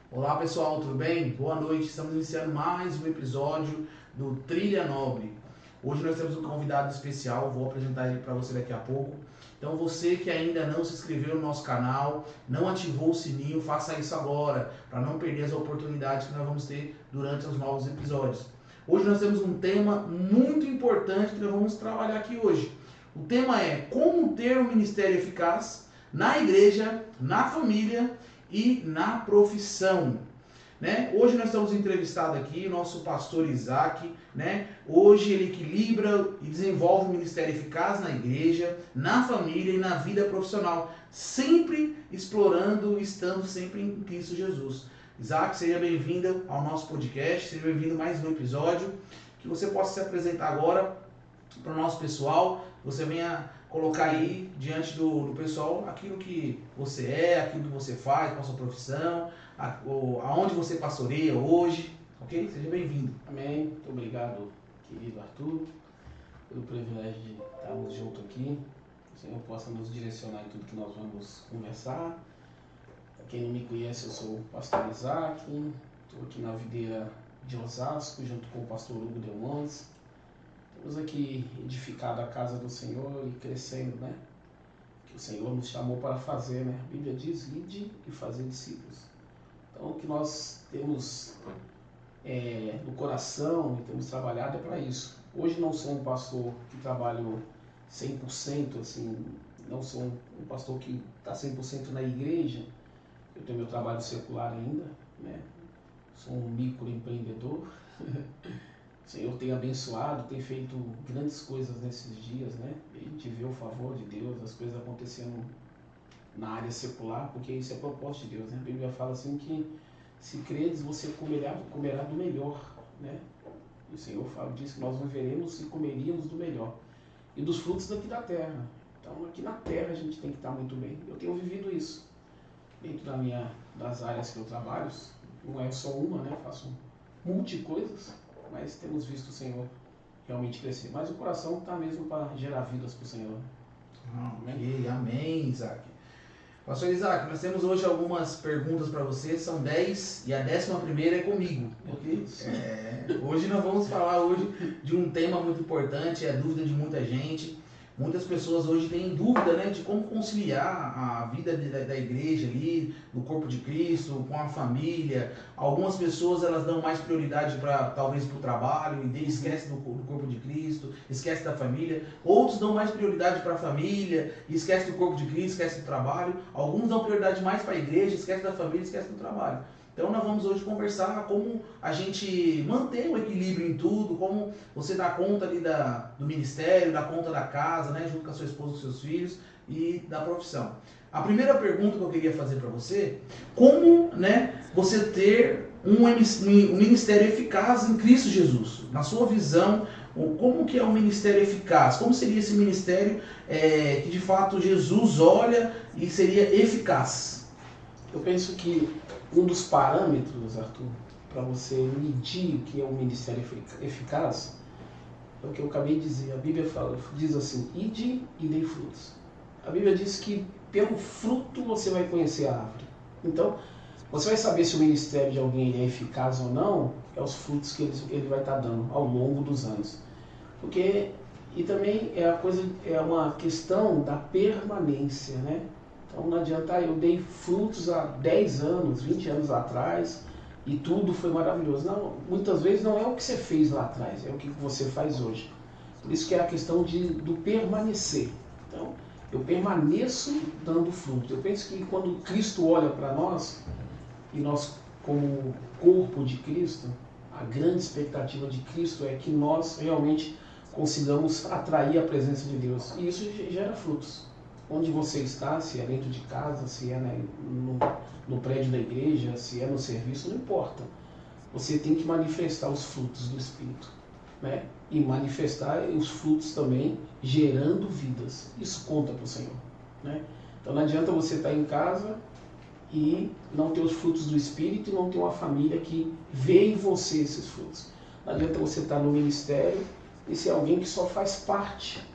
Olá pessoal, tudo bem? Boa noite, estamos iniciando mais um episódio do Trilha Nobre. Hoje nós temos um convidado especial, vou apresentar ele para você daqui a pouco. Então você que ainda não se inscreveu no nosso canal, não ativou o sininho, faça isso agora, para não perder as oportunidades que nós vamos ter durante os novos episódios. Hoje nós temos um tema muito importante que nós vamos trabalhar aqui hoje. O tema é como ter um ministério eficaz na igreja, na família e na profissão. Né? Hoje nós estamos entrevistado aqui o nosso pastor Isaac, né? Hoje ele equilibra e desenvolve um ministério eficaz na igreja, na família e na vida profissional, sempre explorando, estando sempre em Cristo Jesus. Isaac, seja bem-vindo ao nosso podcast, seja bem-vindo a mais um episódio, que você possa se apresentar agora para o nosso pessoal, você venha colocar aí diante do pessoal aquilo que você é, aquilo que você faz, com a sua profissão, aonde você pastoreia hoje, ok? Seja bem-vindo. Amém. Muito obrigado, querido Arthur, pelo privilégio de estarmos juntos aqui. Que o Senhor possa nos direcionar em tudo que nós vamos conversar. Para quem não me conhece, eu sou o pastor Isaac, estou aqui na videira de Osasco, junto com o pastor Hugo Delmans. Temos aqui edificado a casa do Senhor e crescendo, né? Que o Senhor nos chamou para fazer, né? A Bíblia diz, ide e fazer discípulos. Então, o que nós temos no coração e temos trabalhado é para isso. Hoje não sou um pastor que trabalho 100%, assim, não sou um pastor que está 100% na igreja. Eu tenho meu trabalho secular ainda, né? Sou um microempreendedor. O Senhor tem abençoado, tem feito grandes coisas nesses dias, né? A gente vê o favor de Deus, as coisas acontecendo na área secular, porque isso é propósito de Deus, né? A Bíblia fala assim que se credes, você comerá do melhor, né? E o Senhor diz que nós viveremos e comeríamos do melhor e dos frutos daqui da terra. Então aqui na terra a gente tem que estar muito bem. Eu tenho vivido isso dentro das áreas que eu trabalho. Não é só uma, né? Faço multi coisas, mas temos visto o Senhor realmente crescer. Mas o coração está mesmo para gerar vidas para o Senhor. Ok, amém, Isaac. Pastor Isaac, nós temos hoje algumas perguntas para você, são 10 e a 11ª é comigo, ok? Hoje nós vamos falar hoje de um tema muito importante, é a dúvida de muita gente. Muitas pessoas hoje têm dúvida, né, de como conciliar a vida da igreja ali, do corpo de Cristo, com a família. Algumas pessoas elas dão mais prioridade para talvez para o trabalho e esquecem do corpo de Cristo, esquecem da família. Outros dão mais prioridade para a família e esquecem do corpo de Cristo, esquecem do trabalho. Alguns dão prioridade mais para a igreja, esquecem da família, esquecem do trabalho. Então nós vamos hoje conversar como a gente manter o equilíbrio em tudo, como você dá conta ali do ministério, dá conta da casa, né, junto com a sua esposa, com seus filhos e da profissão. A primeira pergunta que eu queria fazer para você, como, né, você ter um ministério eficaz em Cristo Jesus? Na sua visão, como que é um ministério eficaz? Como seria esse ministério que de fato Jesus olha e seria eficaz? Eu penso que um dos parâmetros, Arthur, para você medir o que é um ministério eficaz, é o que eu acabei de dizer. A Bíblia diz assim, ide e dei frutos. A Bíblia diz que pelo fruto você vai conhecer a árvore. Então, você vai saber se o ministério de alguém é eficaz ou não, é os frutos que ele vai estar dando ao longo dos anos. E também é uma questão da permanência, né? Então não adianta, eu dei frutos há 10 anos, 20 anos atrás e tudo foi maravilhoso. Não, muitas vezes não é o que você fez lá atrás, é o que você faz hoje. Por isso que é a questão do permanecer. Então, eu permaneço dando fruto. Eu penso que quando Cristo olha para nós, e nós como corpo de Cristo, a grande expectativa de Cristo é que nós realmente consigamos atrair a presença de Deus. E isso gera frutos. Onde você está, se é dentro de casa, se é no prédio da igreja, se é no serviço, não importa. Você tem que manifestar os frutos do Espírito, né? E manifestar os frutos também gerando vidas. Isso conta para o Senhor, né? Então não adianta você estar em casa e não ter os frutos do Espírito e não ter uma família que vê em você esses frutos. Não adianta você estar no ministério e ser alguém que só faz parte.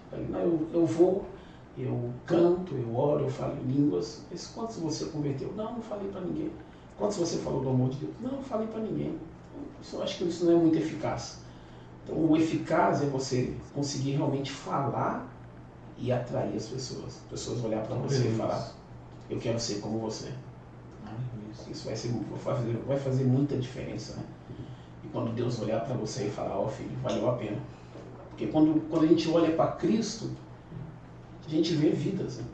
Eu canto, eu oro, eu falo em línguas. Mas quantos você converteu? Não falei para ninguém. Quantos você falou do amor de Deus? Não falei para ninguém. Eu acho que isso não é muito eficaz. Então, o eficaz é você conseguir realmente falar e atrair as pessoas. As pessoas olhar para você e falar, eu quero ser como você. Isso vai fazer muita diferença, né? E quando Deus olhar para você e falar, ó filho, valeu a pena. Porque quando a gente olha para Cristo, a gente vê vidas, né?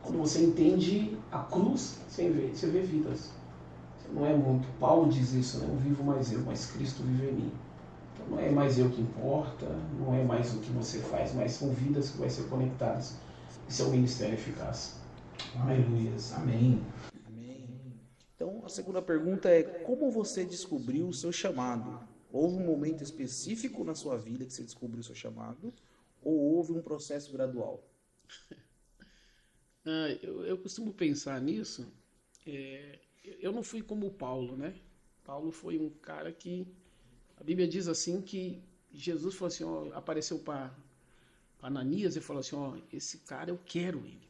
Quando você entende a cruz, você vê vidas. Não é muito. Paulo diz isso, né? Não vivo mais eu, mas Cristo vive em mim. Então não é mais eu que importa, não é mais o que você faz, mas são vidas que vão ser conectadas. Isso é um ministério eficaz. Aleluias. Amém. Então, a segunda pergunta é: como você descobriu o seu chamado? Houve um momento específico na sua vida que você descobriu o seu chamado? Ou houve um processo gradual? Eu costumo pensar nisso. Eu não fui como o Paulo, né? Paulo foi um cara que... A Bíblia diz assim que Jesus falou assim, ó, apareceu para Ananias e falou assim, ó, esse cara eu quero ele.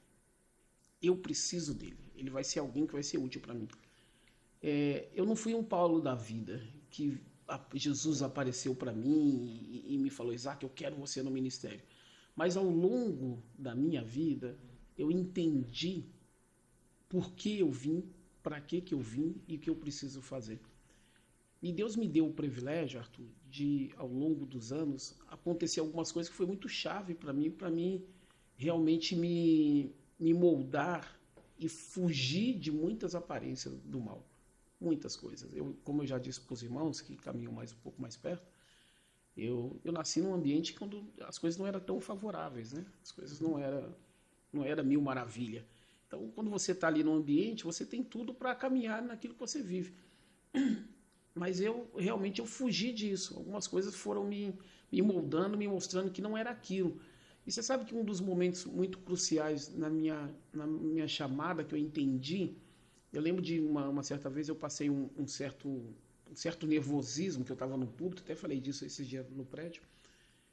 Eu preciso dele. Ele vai ser alguém que vai ser útil para mim. Eu não fui um Paulo da vida que Jesus apareceu para mim e me falou, Isaac, eu quero você no ministério. Mas ao longo da minha vida, eu entendi por que eu vim, para que eu vim e o que eu preciso fazer. E Deus me deu o privilégio, Arthur, de, ao longo dos anos, acontecer algumas coisas que foi muito chave para mim realmente me moldar e fugir de muitas aparências do mal. Muitas coisas. Como eu já disse para os irmãos que caminham um pouco mais perto, eu nasci num ambiente quando as coisas não eram tão favoráveis, né? As coisas não era mil maravilha. Então, quando você está ali no ambiente, você tem tudo para caminhar naquilo que você vive. Mas eu fugi disso. Algumas coisas foram me moldando, me mostrando que não era aquilo. E você sabe que um dos momentos muito cruciais na minha chamada que eu entendi, eu lembro de uma certa vez eu passei um certo nervosismo, que eu estava no púlpito, até falei disso esses dias no prédio,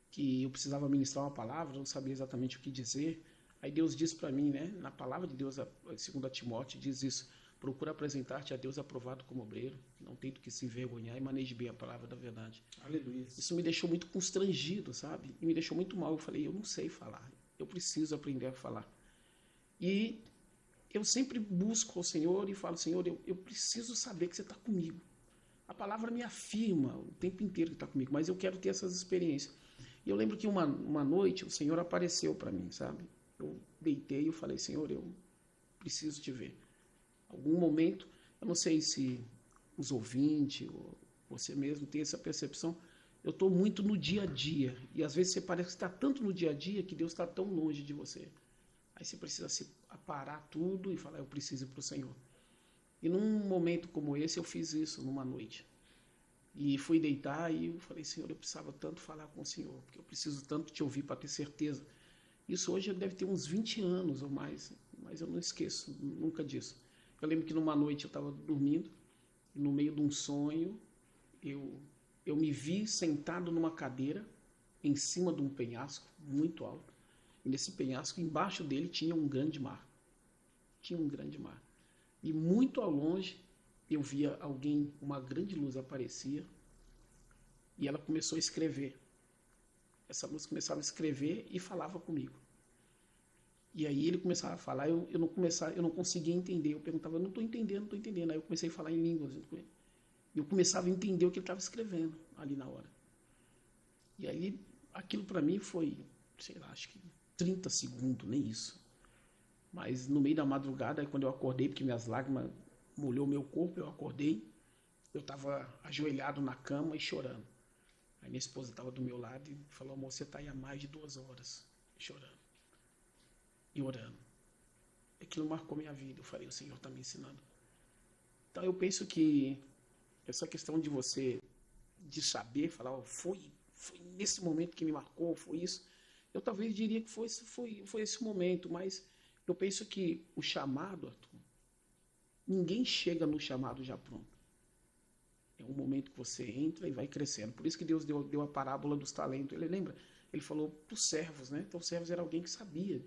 que eu precisava ministrar uma palavra, não sabia exatamente o que dizer. Aí Deus disse para mim, né, na palavra de Deus, segundo a Timóteo, diz isso: procura apresentar-te a Deus aprovado como obreiro, não tem do que se envergonhar e maneje bem a palavra da verdade. Aleluia. Isso me deixou muito constrangido, sabe? E me deixou muito mal. Eu falei, eu não sei falar, eu preciso aprender a falar. E eu sempre busco ao Senhor e falo, Senhor, eu preciso saber que você está comigo. A palavra me afirma o tempo inteiro que está comigo, mas eu quero ter essas experiências. E eu lembro que uma noite o Senhor apareceu para mim, sabe? Eu deitei e falei, Senhor, eu preciso te ver. Algum momento, eu não sei se os ouvintes ou você mesmo tem essa percepção, eu estou muito no dia a dia. E às vezes você parece que está tanto no dia a dia que Deus está tão longe de você. Aí você precisa parar tudo e falar, eu preciso ir para o Senhor. E num momento como esse, eu fiz isso numa noite. E fui deitar e eu falei, Senhor, eu precisava tanto falar com o Senhor, porque eu preciso tanto te ouvir para ter certeza. Isso hoje deve ter uns 20 anos ou mais, mas eu não esqueço nunca disso. Eu lembro que numa noite eu estava dormindo, e no meio de um sonho, eu me vi sentado numa cadeira, em cima de um penhasco muito alto. E nesse penhasco, embaixo dele, tinha um grande mar. Tinha um grande mar. E muito ao longe, eu via alguém, uma grande luz aparecia, e ela começou a escrever. Essa luz começava a escrever e falava comigo. E aí ele começava a falar, eu não conseguia entender. Eu perguntava, não estou entendendo. Aí eu comecei a falar em línguas junto com ele. E eu começava a entender o que ele estava escrevendo ali na hora. E aí aquilo para mim foi, sei lá, acho que 30 segundos, nem isso. Mas no meio da madrugada, quando eu acordei, porque minhas lágrimas molhou meu corpo, eu acordei, eu estava ajoelhado na cama e chorando. Aí minha esposa estava do meu lado e falou, amor, você está aí há mais de 2 horas chorando e orando. Aquilo marcou minha vida. Eu falei, o Senhor está me ensinando. Então eu penso que essa questão de você, de saber, falar, oh, foi nesse momento que me marcou, foi isso. Eu talvez diria que foi esse momento, mas eu penso que o chamado, Arthur, ninguém chega no chamado já pronto. É um momento que você entra e vai crescendo. Por isso que Deus deu a parábola dos talentos. Ele lembra? Ele falou para os servos, né? Então os servos era alguém que sabia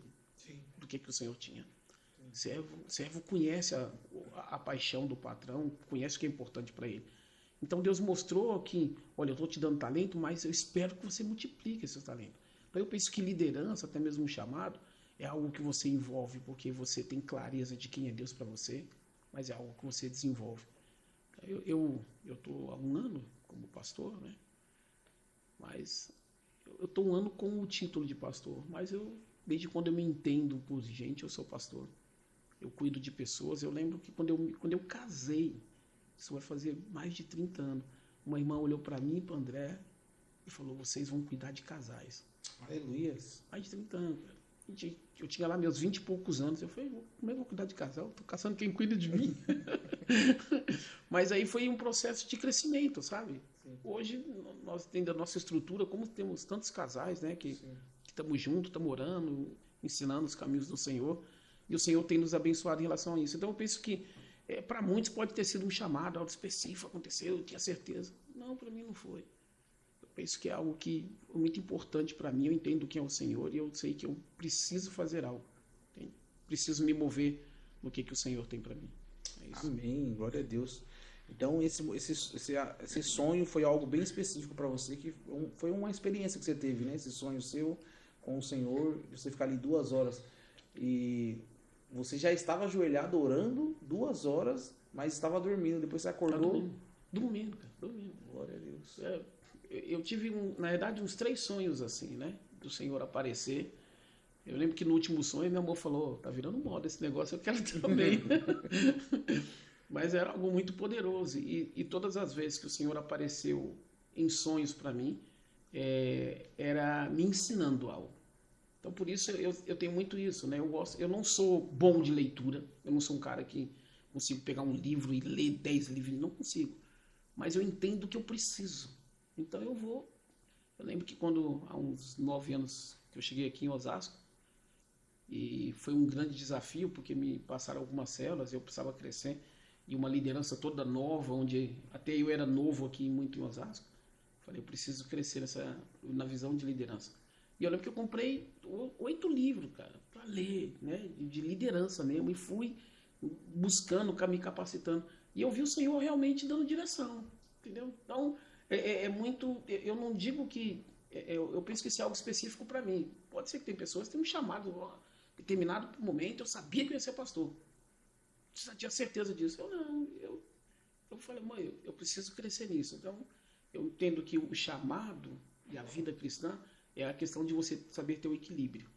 do que o Senhor tinha. Servo conhece a paixão do patrão, conhece o que é importante para ele. Então Deus mostrou que, olha, eu estou te dando talento, mas eu espero que você multiplique esse talento. Então eu penso que liderança, até mesmo um chamado, é algo que você envolve porque você tem clareza de quem é Deus para você, mas é algo que você desenvolve. Eu estou há um ano como pastor, né? Mas eu estou um ano com o título de pastor, mas desde quando eu me entendo por gente, eu sou pastor. Eu cuido de pessoas. Eu lembro que quando eu casei, isso vai fazer mais de 30 anos, uma irmã olhou para mim e para o André e falou: vocês vão cuidar de casais. Aleluia. Mais de 30 anos, cara. Eu tinha lá meus 20 e poucos anos. Eu falei: como é que eu vou cuidar de casal? Estou caçando quem cuida de mim. Mas aí foi um processo de crescimento, sabe? Sim. Hoje, nós temos a nossa estrutura, como temos tantos casais, né? Que estamos juntos, estamos orando, ensinando os caminhos do Senhor. E o Senhor tem nos abençoado em relação a isso. Então eu penso que para muitos pode ter sido um chamado, algo específico aconteceu, eu tinha certeza. Não, para mim não foi. Eu penso que é algo que é muito importante para mim. Eu entendo quem é o Senhor e eu sei que eu preciso fazer algo. Preciso me mover no que o Senhor tem para mim. É isso. Amém, glória a Deus. Então esse sonho foi algo bem específico para você, que foi uma experiência que você teve, né? Esse sonho seu com o Senhor, você ficar ali 2 horas e você já estava ajoelhado orando 2 horas, mas estava dormindo. Depois você acordou. Dormindo, cara. Dormindo. Glória a Deus. Eu tive, na verdade, uns 3 sonhos assim, né? Do Senhor aparecer. Eu lembro que no último sonho meu amor falou: tá virando moda esse negócio, eu quero também. Mas era algo muito poderoso. E todas as vezes que o Senhor apareceu em sonhos para mim, era me ensinando algo. Então, por isso, eu tenho muito isso, né? Eu não sou bom de leitura, eu não sou um cara que consigo pegar um livro e ler 10 livros, não consigo. Mas eu entendo que eu preciso. Então, eu lembro que há uns 9 anos que eu cheguei aqui em Osasco, e foi um grande desafio, porque me passaram algumas células, eu precisava crescer, e uma liderança toda nova, onde até eu era novo aqui muito em Osasco. Falei, eu preciso crescer na visão de liderança. E eu lembro que eu comprei 8 livros, cara, para ler, né, de liderança mesmo, e fui buscando, me capacitando. E eu vi o Senhor realmente dando direção, entendeu? Então, é muito... Eu não digo que... Eu penso que isso é algo específico para mim. Pode ser que tem pessoas que têm um chamado, determinado momento, eu sabia que eu ia ser pastor. Já tinha certeza disso. Eu falei, mãe, eu preciso crescer nisso. Então, eu entendo que o chamado e a vida cristã é a questão de você saber ter o equilíbrio.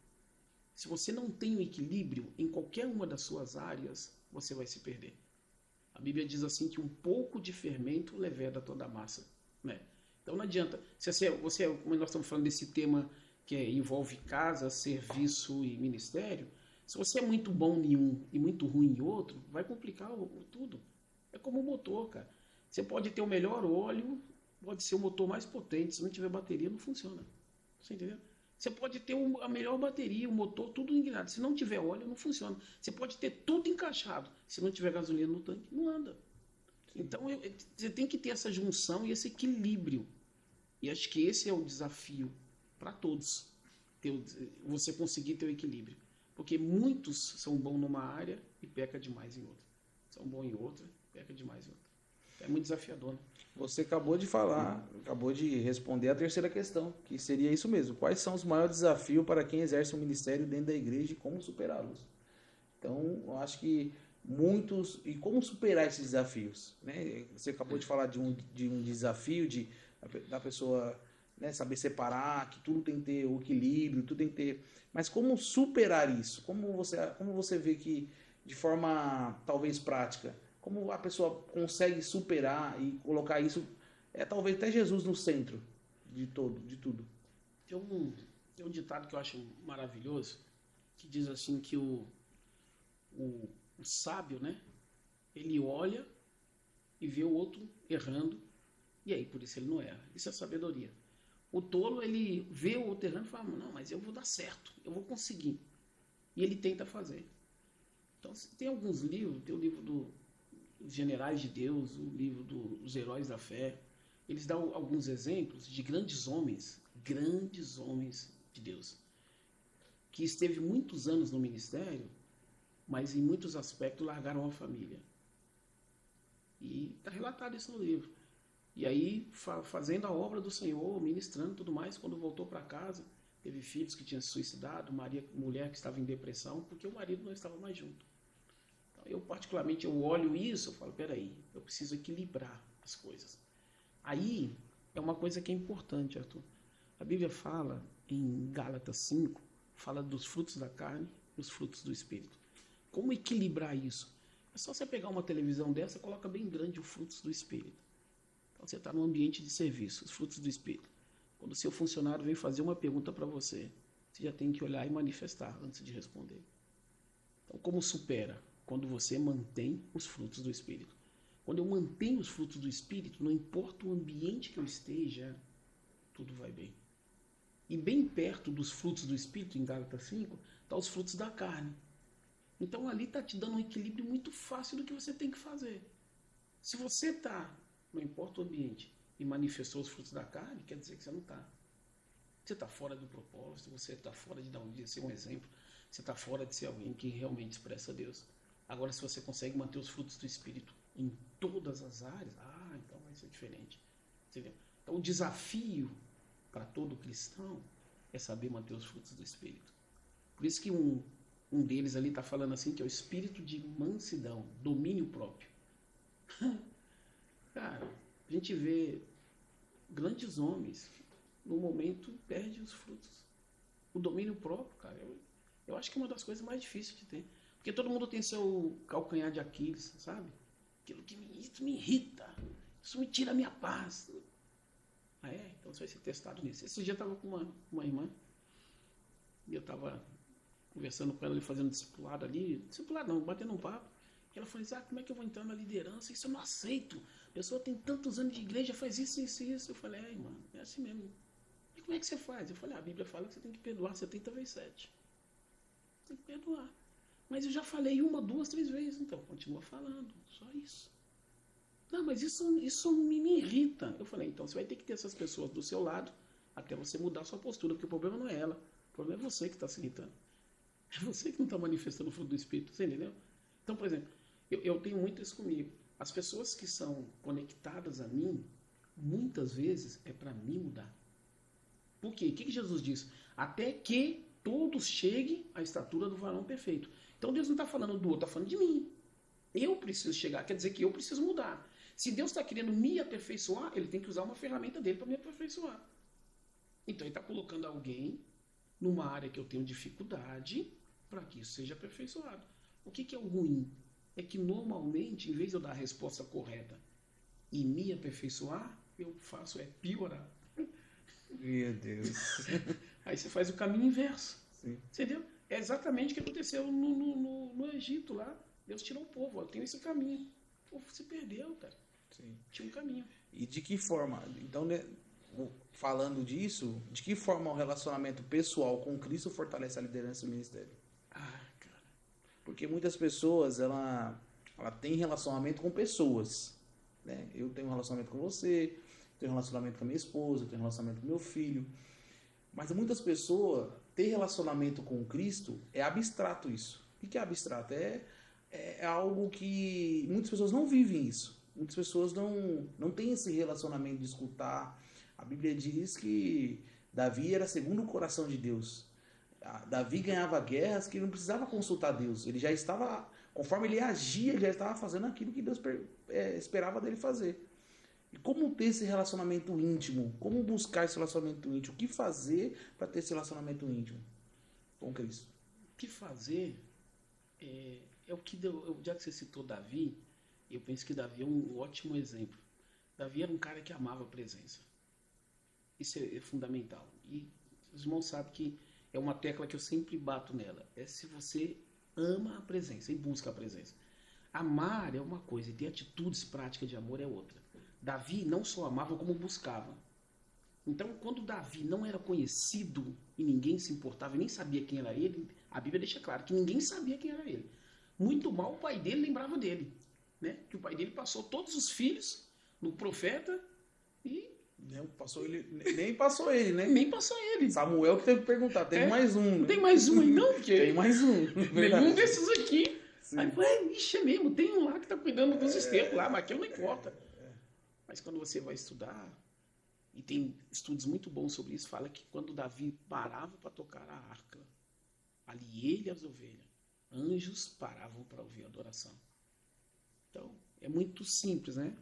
Se você não tem o equilíbrio em qualquer uma das suas áreas, você vai se perder. A Bíblia diz assim que um pouco de fermento leveda toda a massa, né? Então não adianta. Como nós estamos falando desse tema que envolve casa, serviço e ministério, se você é muito bom em um e muito ruim em outro, vai complicar tudo. É como o motor, cara. Você pode ter o melhor óleo, pode ser o motor mais potente, se não tiver bateria não funciona. Você entendeu? Você pode ter a melhor bateria, o motor, tudo engrenado. Se não tiver óleo, não funciona. Você pode ter tudo encaixado. Se não tiver gasolina no tanque, não anda. Então, você tem que ter essa junção e esse equilíbrio. E acho que esse é o desafio para todos. Você conseguir ter o equilíbrio. Porque muitos são bons numa área e pecam demais em outra. São bons em outra, pecam demais em outra. É muito desafiador, né? Você acabou de falar, acabou de responder a terceira questão, que seria isso mesmo. Quais são os maiores desafios para quem exerce um ministério dentro da igreja e como superá-los? Então, eu acho que muitos... E como superar esses desafios? Né? Você acabou de falar de um desafio da pessoa, né, saber separar, que tudo tem que ter o equilíbrio, tudo tem que ter... Mas como superar isso? Como você vê que, de forma talvez prática, como a pessoa consegue superar e colocar isso, talvez até Jesus no centro de tudo? Tem um ditado que eu acho maravilhoso, que diz assim que o sábio, né, ele olha e vê o outro errando, e aí por isso ele não erra. Isso é sabedoria. O tolo, ele vê o outro errando e fala, não, mas eu vou dar certo, eu vou conseguir. E ele tenta fazer. Então, tem alguns livros, tem o livro dos Generais de Deus, o livro dos Heróis da Fé. Eles dão alguns exemplos de grandes homens de Deus, que esteve muitos anos no ministério mas em muitos aspectos largaram a família. E está relatado isso no livro. E aí, fazendo a obra do Senhor, ministrando e tudo mais, quando voltou para casa, teve filhos que tinham se suicidado, mulher que estava em depressão, porque o marido não estava mais junto. Então, eu particularmente, eu olho isso, eu falo, peraí, eu preciso equilibrar as coisas. Aí, é uma coisa que é importante, Arthur. A Bíblia fala, em Gálatas 5, fala dos frutos da carne e os frutos do Espírito. Como equilibrar isso? É só você pegar uma televisão dessa, coloca bem grande os frutos do Espírito. Então você está num ambiente de serviço, os frutos do Espírito. Quando o seu funcionário vem fazer uma pergunta para você, você já tem que olhar e manifestar antes de responder. Então, como supera? Quando você mantém os frutos do Espírito. Quando eu mantenho os frutos do Espírito, não importa o ambiente que eu esteja, tudo vai bem. E bem perto dos frutos do Espírito, em Gálatas 5, estão os frutos da carne. Então ali está te dando um equilíbrio muito fácil do que você tem que fazer. Se você está, não importa o ambiente, e manifestou os frutos da carne, quer dizer que você não está. Você está fora do propósito, você está fora de ser um exemplo, você está fora de ser alguém que realmente expressa Deus. Agora, se você consegue manter os frutos do Espírito em todas as áreas, então vai ser diferente. Entendeu? Então, o desafio para todo cristão é saber manter os frutos do Espírito. Por isso que um deles ali está falando assim, que é o espírito de mansidão, domínio próprio. Cara, a gente vê grandes homens, no momento, perdem os frutos. O domínio próprio, cara, eu acho que é uma das coisas mais difíceis de ter. Porque todo mundo tem seu calcanhar de Aquiles, sabe? Aquilo que isso me irrita, isso me tira a minha paz. Então você vai ser testado nisso. Esse dia eu estava com uma irmã, e eu estava conversando com ela ali, fazendo discipulado ali, discipulado não, batendo um papo. E ela falou, como é que eu vou entrar na liderança? Isso eu não aceito. A pessoa tem tantos anos de igreja, faz isso, isso, isso. Eu falei, irmã, é assim mesmo. E como é que você faz? Eu falei, a Bíblia fala que você tem que perdoar 70 vezes 7. Tem que perdoar. Mas eu já falei 1, 2, 3 vezes, então continua falando, só isso. Não, mas isso me irrita. Eu falei, então você vai ter que ter essas pessoas do seu lado até você mudar a sua postura, porque o problema não é ela, o problema é você que está se irritando. É você que não está manifestando o fruto do Espírito, você entendeu? Então, por exemplo, eu tenho muito isso comigo. As pessoas que são conectadas a mim, muitas vezes é para mim mudar. Por quê? O que Jesus diz? Até que todos cheguem à estatura do varão perfeito. Então Deus não está falando do outro, está falando de mim. Eu preciso chegar, quer dizer que eu preciso mudar. Se Deus está querendo me aperfeiçoar, Ele tem que usar uma ferramenta dele para me aperfeiçoar. Então Ele está colocando alguém numa área que eu tenho dificuldade para que isso seja aperfeiçoado. O que é o ruim? É que normalmente, em vez de eu dar a resposta correta e me aperfeiçoar, eu faço piorar. Meu Deus. Aí você faz o caminho inverso. Sim. Entendeu? É exatamente o que aconteceu no Egito lá. Deus tirou o povo, tem esse caminho. O povo se perdeu, cara. Sim. Tinha um caminho. E de que forma? Então, né, falando disso, de que forma o relacionamento pessoal com Cristo fortalece a liderança do ministério? Cara. Porque muitas pessoas, ela tem relacionamento com pessoas. Né? Eu tenho um relacionamento com você, tenho um relacionamento com a minha esposa, tenho um relacionamento com meu filho. Mas muitas pessoas, ter relacionamento com Cristo é abstrato isso. O que é abstrato? É algo que muitas pessoas não vivem isso. Muitas pessoas não têm esse relacionamento de escutar. A Bíblia diz que Davi era segundo o coração de Deus. Davi ganhava guerras que ele não precisava consultar Deus. Ele já estava, conforme ele agia, ele já estava fazendo aquilo que Deus esperava dele fazer. E como ter esse relacionamento íntimo? Como buscar esse relacionamento íntimo? O que fazer para ter esse relacionamento íntimo com Cristo? O que fazer é o que deu. Já que você citou Davi, eu penso que Davi é um ótimo exemplo. Davi era um cara que amava a presença. Isso é fundamental. E os irmãos sabem que é uma tecla que eu sempre bato nela. É se você ama a presença e busca a presença. Amar é uma coisa e ter atitudes práticas de amor é outra. Davi não só amava como buscava. Então, quando Davi não era conhecido e ninguém se importava e nem sabia quem era ele, a Bíblia deixa claro que ninguém sabia quem era ele. Muito mal o pai dele lembrava dele. Né? Que o pai dele passou todos os filhos no profeta e Nem passou ele, né? Nem passou ele. Samuel que teve que perguntar, tem mais um. Não tem mais um aí não? Porque Tem mais um. nenhum desses aqui. Sim. Aí foi, ixi, é mesmo, tem um lá que tá cuidando dos estercos lá, mas aquilo não importa. Mas quando você vai estudar, e tem estudos muito bons sobre isso, fala que quando Davi parava para tocar a arca, ali ele e as ovelhas, anjos paravam para ouvir a adoração. Então, é muito simples, né?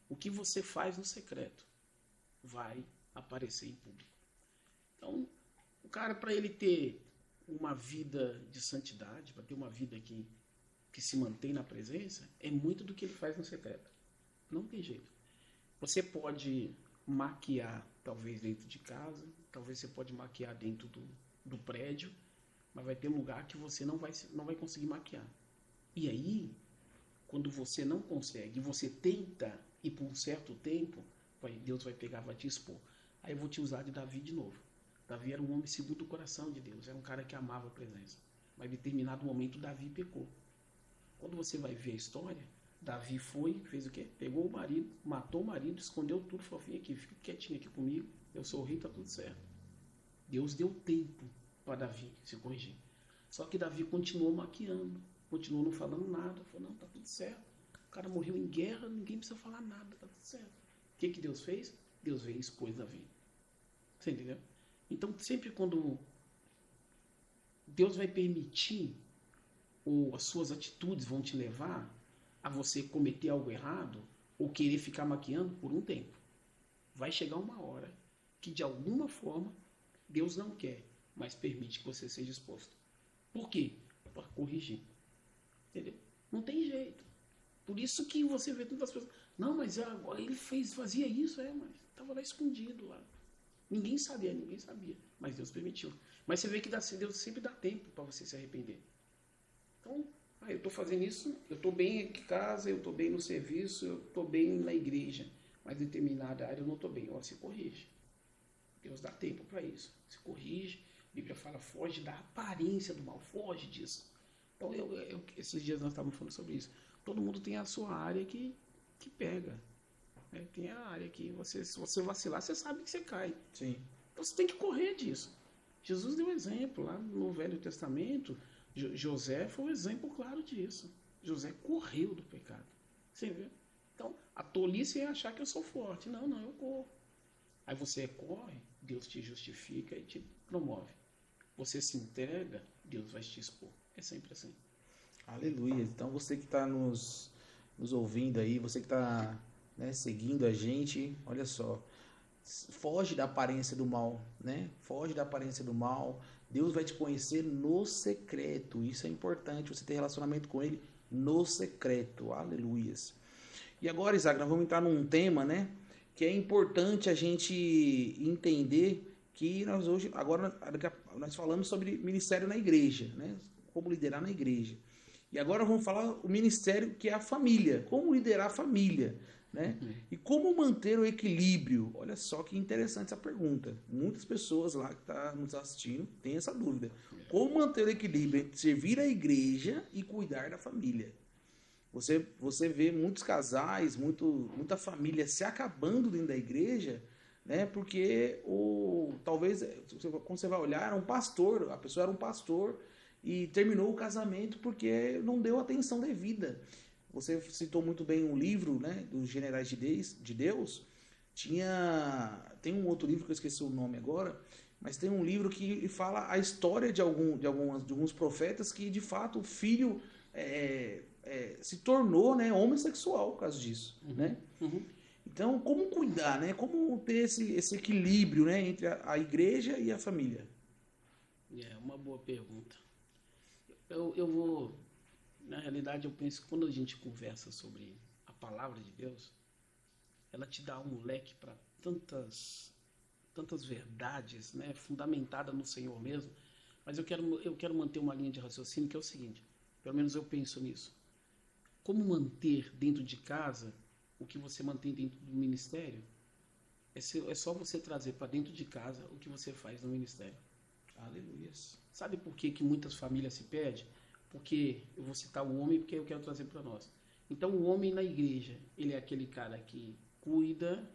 O que você faz no secreto vai aparecer em público. Então, o cara, para ele ter uma vida de santidade, para ter uma vida que se mantém na presença, é muito do que ele faz no secreto. Não tem jeito. Você pode maquiar, talvez, dentro de casa, talvez você pode maquiar dentro do prédio, mas vai ter lugar que você não vai conseguir maquiar. E aí, quando você não consegue, você tenta ir por um certo tempo, Deus vai pegar, vai te expor. Aí eu vou te usar de Davi de novo. Davi era um homem segundo o coração de Deus, era um cara que amava a presença. Mas em determinado momento, Davi pecou. Quando você vai ver a história, Davi fez o quê? Pegou o marido, matou o marido, escondeu tudo, falou, vem aqui, fica quietinho aqui comigo, eu sou o rei, tá tudo certo. Deus deu tempo para Davi se corrigir. Só que Davi continuou maquiando, continuou não falando nada, falou, não, tá tudo certo. O cara morreu em guerra, ninguém precisa falar nada, tá tudo certo. O que Deus fez? Deus veio e expôs Davi. Você entendeu? Então, sempre quando Deus vai permitir, ou as suas atitudes vão te levar a você cometer algo errado, ou querer ficar maquiando por um tempo. Vai chegar uma hora que, de alguma forma, Deus não quer, mas permite que você seja exposto. Por quê? Para corrigir. Entendeu? Não tem jeito. Por isso que você vê tantas pessoas, não, mas agora ele fazia isso, mas estava lá escondido lá. Ninguém sabia, mas Deus permitiu. Mas você vê que Deus sempre dá tempo para você se arrepender. Então, eu estou fazendo isso, eu estou bem aqui em casa, eu estou bem no serviço, eu estou bem na igreja, mas em determinada área eu não estou bem. Se corrige. Deus dá tempo para isso. Se corrige. A Bíblia fala, foge da aparência do mal, foge disso. Então, esses dias nós estávamos falando sobre isso. Todo mundo tem a sua área que pega. Né? Tem a área que se você vacilar, você sabe que você cai. Sim. Então você tem que correr disso. Jesus deu exemplo lá no Velho Testamento. José foi um exemplo claro disso. José correu do pecado. Você vê? Então, a tolice é achar que eu sou forte. Não, eu corro. Aí você corre, Deus te justifica e te promove. Você se entrega, Deus vai te expor. É sempre assim. Aleluia. Então você que está nos ouvindo aí, você que está seguindo a gente, olha só, foge da aparência do mal, né? Foge da aparência do mal. Deus vai te conhecer no secreto. Isso é importante, você ter relacionamento com Ele no secreto. Aleluias. E agora, Isaac, nós vamos entrar num tema, né? Que é importante a gente entender que agora nós falamos sobre ministério na igreja, né? Como liderar na igreja. E agora vamos falar o ministério que é a família, como liderar a família, né? E como manter o equilíbrio. Olha só que interessante essa pergunta. Muitas pessoas lá que estão nos assistindo têm essa dúvida. Como manter o equilíbrio entre servir a igreja e cuidar da família? Você vê muitos casais, muita família se acabando dentro da igreja, né? Porque talvez, quando você vai olhar, era um pastor, a pessoa era um pastor e terminou o casamento porque não deu atenção devida. Você citou muito bem um livro, né, dos Generais de Deus. Tem um outro livro que eu esqueci o nome agora, mas tem um livro que fala a história de alguns profetas que, de fato, o filho se tornou, né, homossexual por causa disso. Né? Então, como cuidar, né? Como ter esse equilíbrio, né, entre a igreja e a família? É uma boa pergunta. Eu vou... Na realidade, eu penso que quando a gente conversa sobre a palavra de Deus, ela te dá um leque para tantas verdades, né, fundamentadas no Senhor mesmo. Mas eu quero manter uma linha de raciocínio que é o seguinte, pelo menos eu penso nisso. Como manter dentro de casa o que você mantém dentro do ministério? É só você trazer para dentro de casa o que você faz no ministério. Aleluia. Sabe por que muitas famílias se perdem? Porque eu vou citar o homem porque eu quero trazer para nós. Então o homem na igreja, ele é aquele cara que cuida,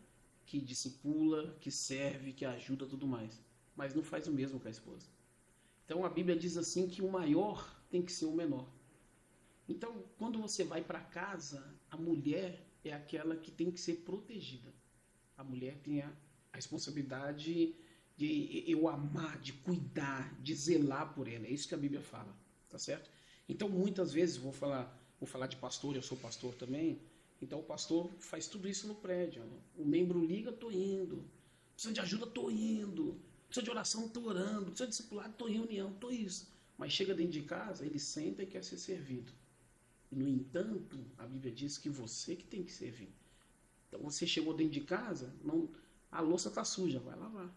que discipula, que serve, que ajuda, tudo mais. Mas não faz o mesmo com a esposa. Então a Bíblia diz assim que o maior tem que ser o menor. Então, quando você vai para casa, a mulher é aquela que tem que ser protegida. A mulher tem a responsabilidade de eu amar, de cuidar, de zelar por ela. É isso que a Bíblia fala, tá certo? Então, muitas vezes, vou falar de pastor, eu sou pastor também, então o pastor faz tudo isso no prédio. O membro liga, tô indo. Precisa de ajuda, tô indo. Precisa de oração, tô orando. Precisa de discipulado, tô em reunião, tô isso. Mas chega dentro de casa, ele senta e quer ser servido. No entanto, a Bíblia diz que você que tem que servir. Então você chegou dentro de casa, a louça está suja, vai lavar.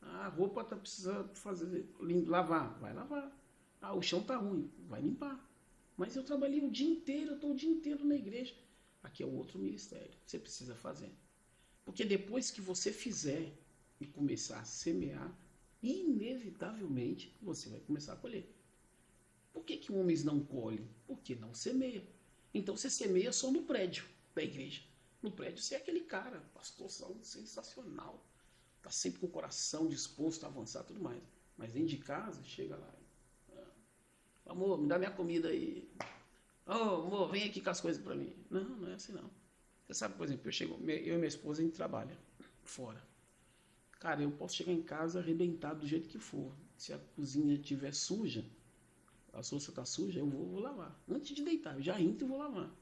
A roupa está precisando lavar, vai lavar. O chão está ruim, vai limpar. Mas eu trabalhei o dia inteiro, eu estou o dia inteiro na igreja. Aqui é o outro ministério, você precisa fazer. Porque depois que você fizer e começar a semear, inevitavelmente você vai começar a colher. Por que homens não colhem? Porque não semeia. Então você semeia só no prédio da igreja. No prédio você é aquele cara, pastor sensacional. Está sempre com o coração disposto a avançar e tudo mais. Mas dentro de casa, chega lá. Amor, me dá minha comida aí. Amor, vem aqui com as coisas para mim. Não, não é assim não. Você sabe, por exemplo, eu e minha esposa, a gente trabalha fora. Cara, eu posso chegar em casa arrebentado do jeito que for. Se a cozinha estiver suja, a louça está suja, eu vou lavar. Antes de deitar, eu já entro e vou lavar.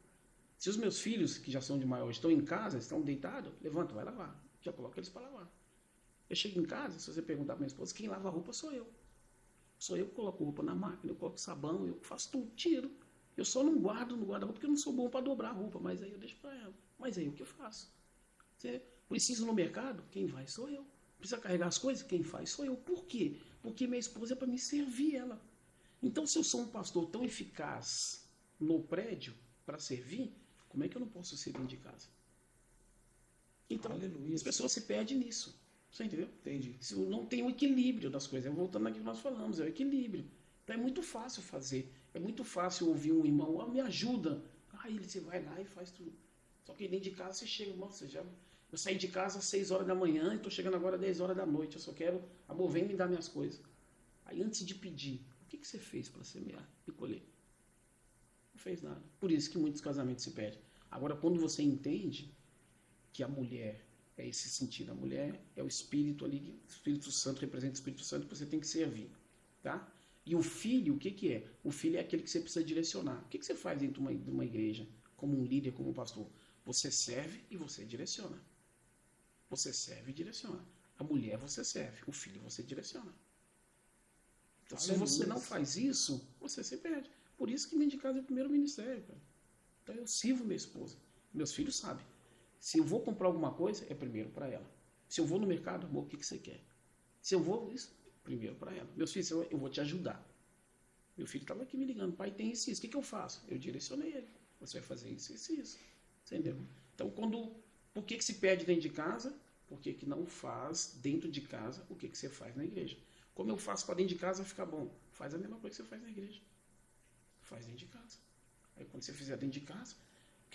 Se os meus filhos, que já são de maior, estão em casa, estão deitados, levanta, vai lavar. Já coloca eles para lavar. Eu chego em casa, se você perguntar para minha esposa, quem lava a roupa sou eu. Sou eu que coloco roupa na máquina, eu coloco sabão, eu faço tudo, tiro. Eu só não guardo no guarda-roupa porque eu não sou bom para dobrar a roupa, mas aí eu deixo para ela. Mas aí o que eu faço? Você precisa ir no mercado? Quem vai sou eu. Precisa carregar as coisas? Quem faz sou eu. Por quê? Porque minha esposa é para me servir ela. Então, se eu sou um pastor tão eficaz no prédio para servir, como é que eu não posso ser dentro de casa? Então, Aleluia. as pessoas se perdem nisso. Você entendeu? Entendi. Isso não tem o equilíbrio das coisas. Voltando aqui que nós falamos, é o equilíbrio. Então é muito fácil fazer. É muito fácil ouvir um irmão, me ajuda. Aí você vai lá e faz tudo. Só que dentro de casa você chega, nossa, eu saí de casa às 6 horas da manhã e estou chegando agora às 10 horas da noite. Eu só quero, amor, vem me dar minhas coisas. Aí antes de pedir, o que você fez para semear e colher? Não fez nada. Por isso que muitos casamentos se perdem. Agora, quando você entende que a mulher é esse sentido, a mulher é o Espírito ali, o Espírito Santo representa o Espírito Santo, você tem que servir, tá? E o filho, o que é? O filho é aquele que você precisa direcionar. O que você faz dentro de uma igreja, como um líder, como um pastor? Você serve e você direciona. Você serve e direciona. A mulher você serve, o filho você direciona. Então, se você não faz isso, você se perde. Por isso que dentro de casa é o primeiro ministério, cara. Então eu sirvo minha esposa. Meus filhos sabem. Se eu vou comprar alguma coisa, é primeiro para ela. Se eu vou no mercado, amor, o que você quer? Se eu vou, isso, primeiro para ela. Meus filhos, eu vou te ajudar. Meu filho estava aqui me ligando, pai, tem isso, o que eu faço? Eu direcionei ele. Você vai fazer isso, isso. Entendeu? Então, por que se perde dentro de casa? Por que não faz dentro de casa o que você faz na igreja? Como eu faço para dentro de casa ficar bom? Faz a mesma coisa que você faz na igreja. Faz dentro de casa. Aí quando você fizer dentro de casa,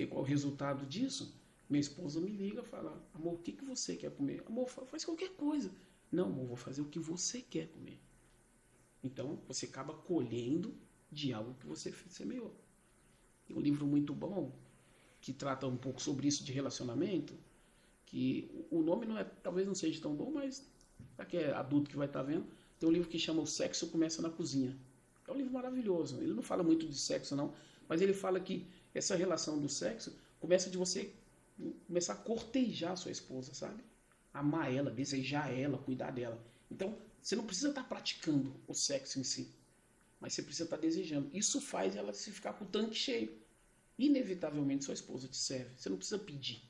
qual é o resultado disso? Minha esposa me liga e fala, amor, o que você quer comer? Amor, faz qualquer coisa. Não, amor, vou fazer o que você quer comer. Então, você acaba colhendo de algo que você semeou. Tem um livro muito bom, que trata um pouco sobre isso de relacionamento, que o nome talvez não seja tão bom, mas para quem é adulto que vai estar vendo, tem um livro que chama O Sexo Começa na Cozinha. É um livro maravilhoso. Ele não fala muito de sexo, não, mas ele fala que essa relação do sexo começa de você começar a cortejar a sua esposa, sabe? Amar ela, desejar ela, cuidar dela. Então, você não precisa estar praticando o sexo em si, mas você precisa estar desejando. Isso faz ela se ficar com o tanque cheio. Inevitavelmente, sua esposa te serve. Você não precisa pedir.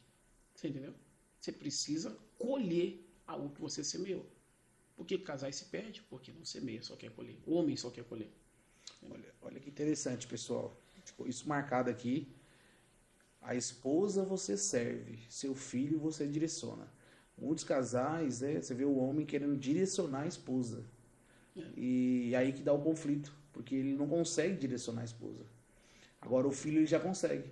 Você entendeu? Você precisa colher algo que você semeou. Por que casais se perdem? Porque não semeia, só quer colher. O homem só quer colher. Olha que interessante, pessoal. Isso marcado aqui. A esposa você serve, seu filho você direciona. Muitos casais, você vê o homem querendo direcionar a esposa. E aí que dá o conflito, porque ele não consegue direcionar a esposa. Agora o filho ele já consegue.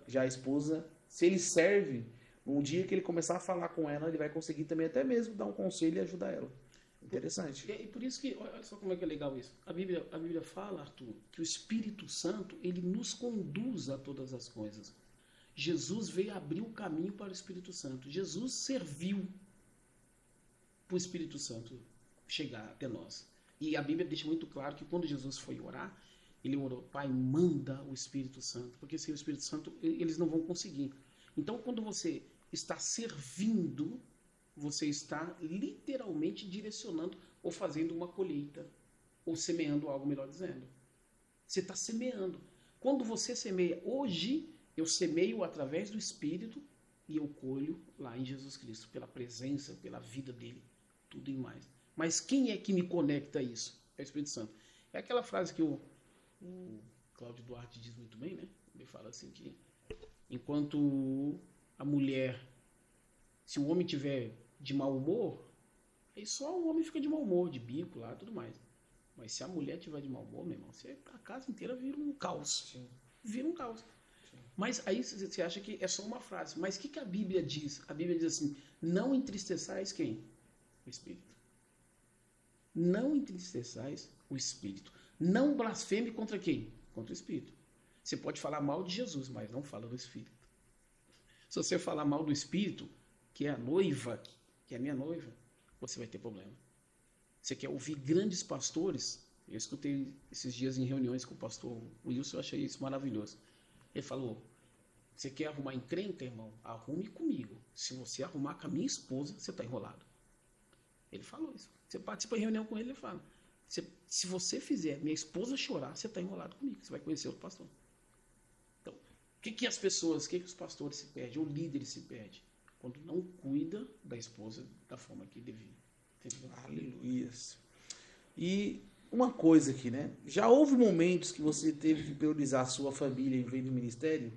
Já a esposa, se ele serve, Um dia que ele começar a falar com ela, ele vai conseguir também até mesmo dar um conselho e ajudar ela. Interessante. E por isso que, olha só como é que é legal isso. A Bíblia fala, Arthur, que o Espírito Santo, ele nos conduz a todas as coisas. Jesus veio abrir o caminho para o Espírito Santo. Jesus serviu para o Espírito Santo chegar até nós. E a Bíblia deixa muito claro que quando Jesus foi orar, ele orou, Pai, manda o Espírito Santo, porque sem o Espírito Santo eles não vão conseguir. Então, quando você está servindo, você está literalmente direcionando ou fazendo uma colheita, ou semeando algo, melhor dizendo. Você está semeando. Quando você semeia, hoje eu semeio através do Espírito e eu colho lá em Jesus Cristo, pela presença, pela vida dele, tudo e mais. Mas quem é que me conecta a isso? É o Espírito Santo. É aquela frase que o Cláudio Duarte diz muito bem, né? Ele fala assim que enquanto a mulher, se o homem tiver de mau humor, aí só o homem fica de mau humor, de bico lá, tudo mais. Mas se a mulher tiver de mau humor, meu irmão, a casa inteira vira um caos. Sim. Vira um caos. Sim. Mas aí você acha que é só uma frase. Mas o que a Bíblia diz? A Bíblia diz assim, não entristeçais quem? O Espírito. Não entristeçais o Espírito. Não blasfeme contra quem? Contra o Espírito. Você pode falar mal de Jesus, mas não fala do Espírito. Se você falar mal do Espírito, que é a noiva, que é a minha noiva, você vai ter problema. Você quer ouvir grandes pastores? Eu escutei esses dias em reuniões com o pastor Wilson, eu achei isso maravilhoso. Ele falou, você quer arrumar encrenca, irmão? Arrume comigo. Se você arrumar com a minha esposa, você está enrolado. Ele falou isso. Você participa de reunião com ele, ele fala, se você fizer minha esposa chorar, você está enrolado comigo, você vai conhecer outro pastor. Então, o que as pessoas, o que os pastores se perdem, o líder se perde? Quando não cuida da esposa da forma que devia. Entendeu? Aleluia. E uma coisa aqui, né? Já houve momentos que você teve que priorizar a sua família em vez do ministério?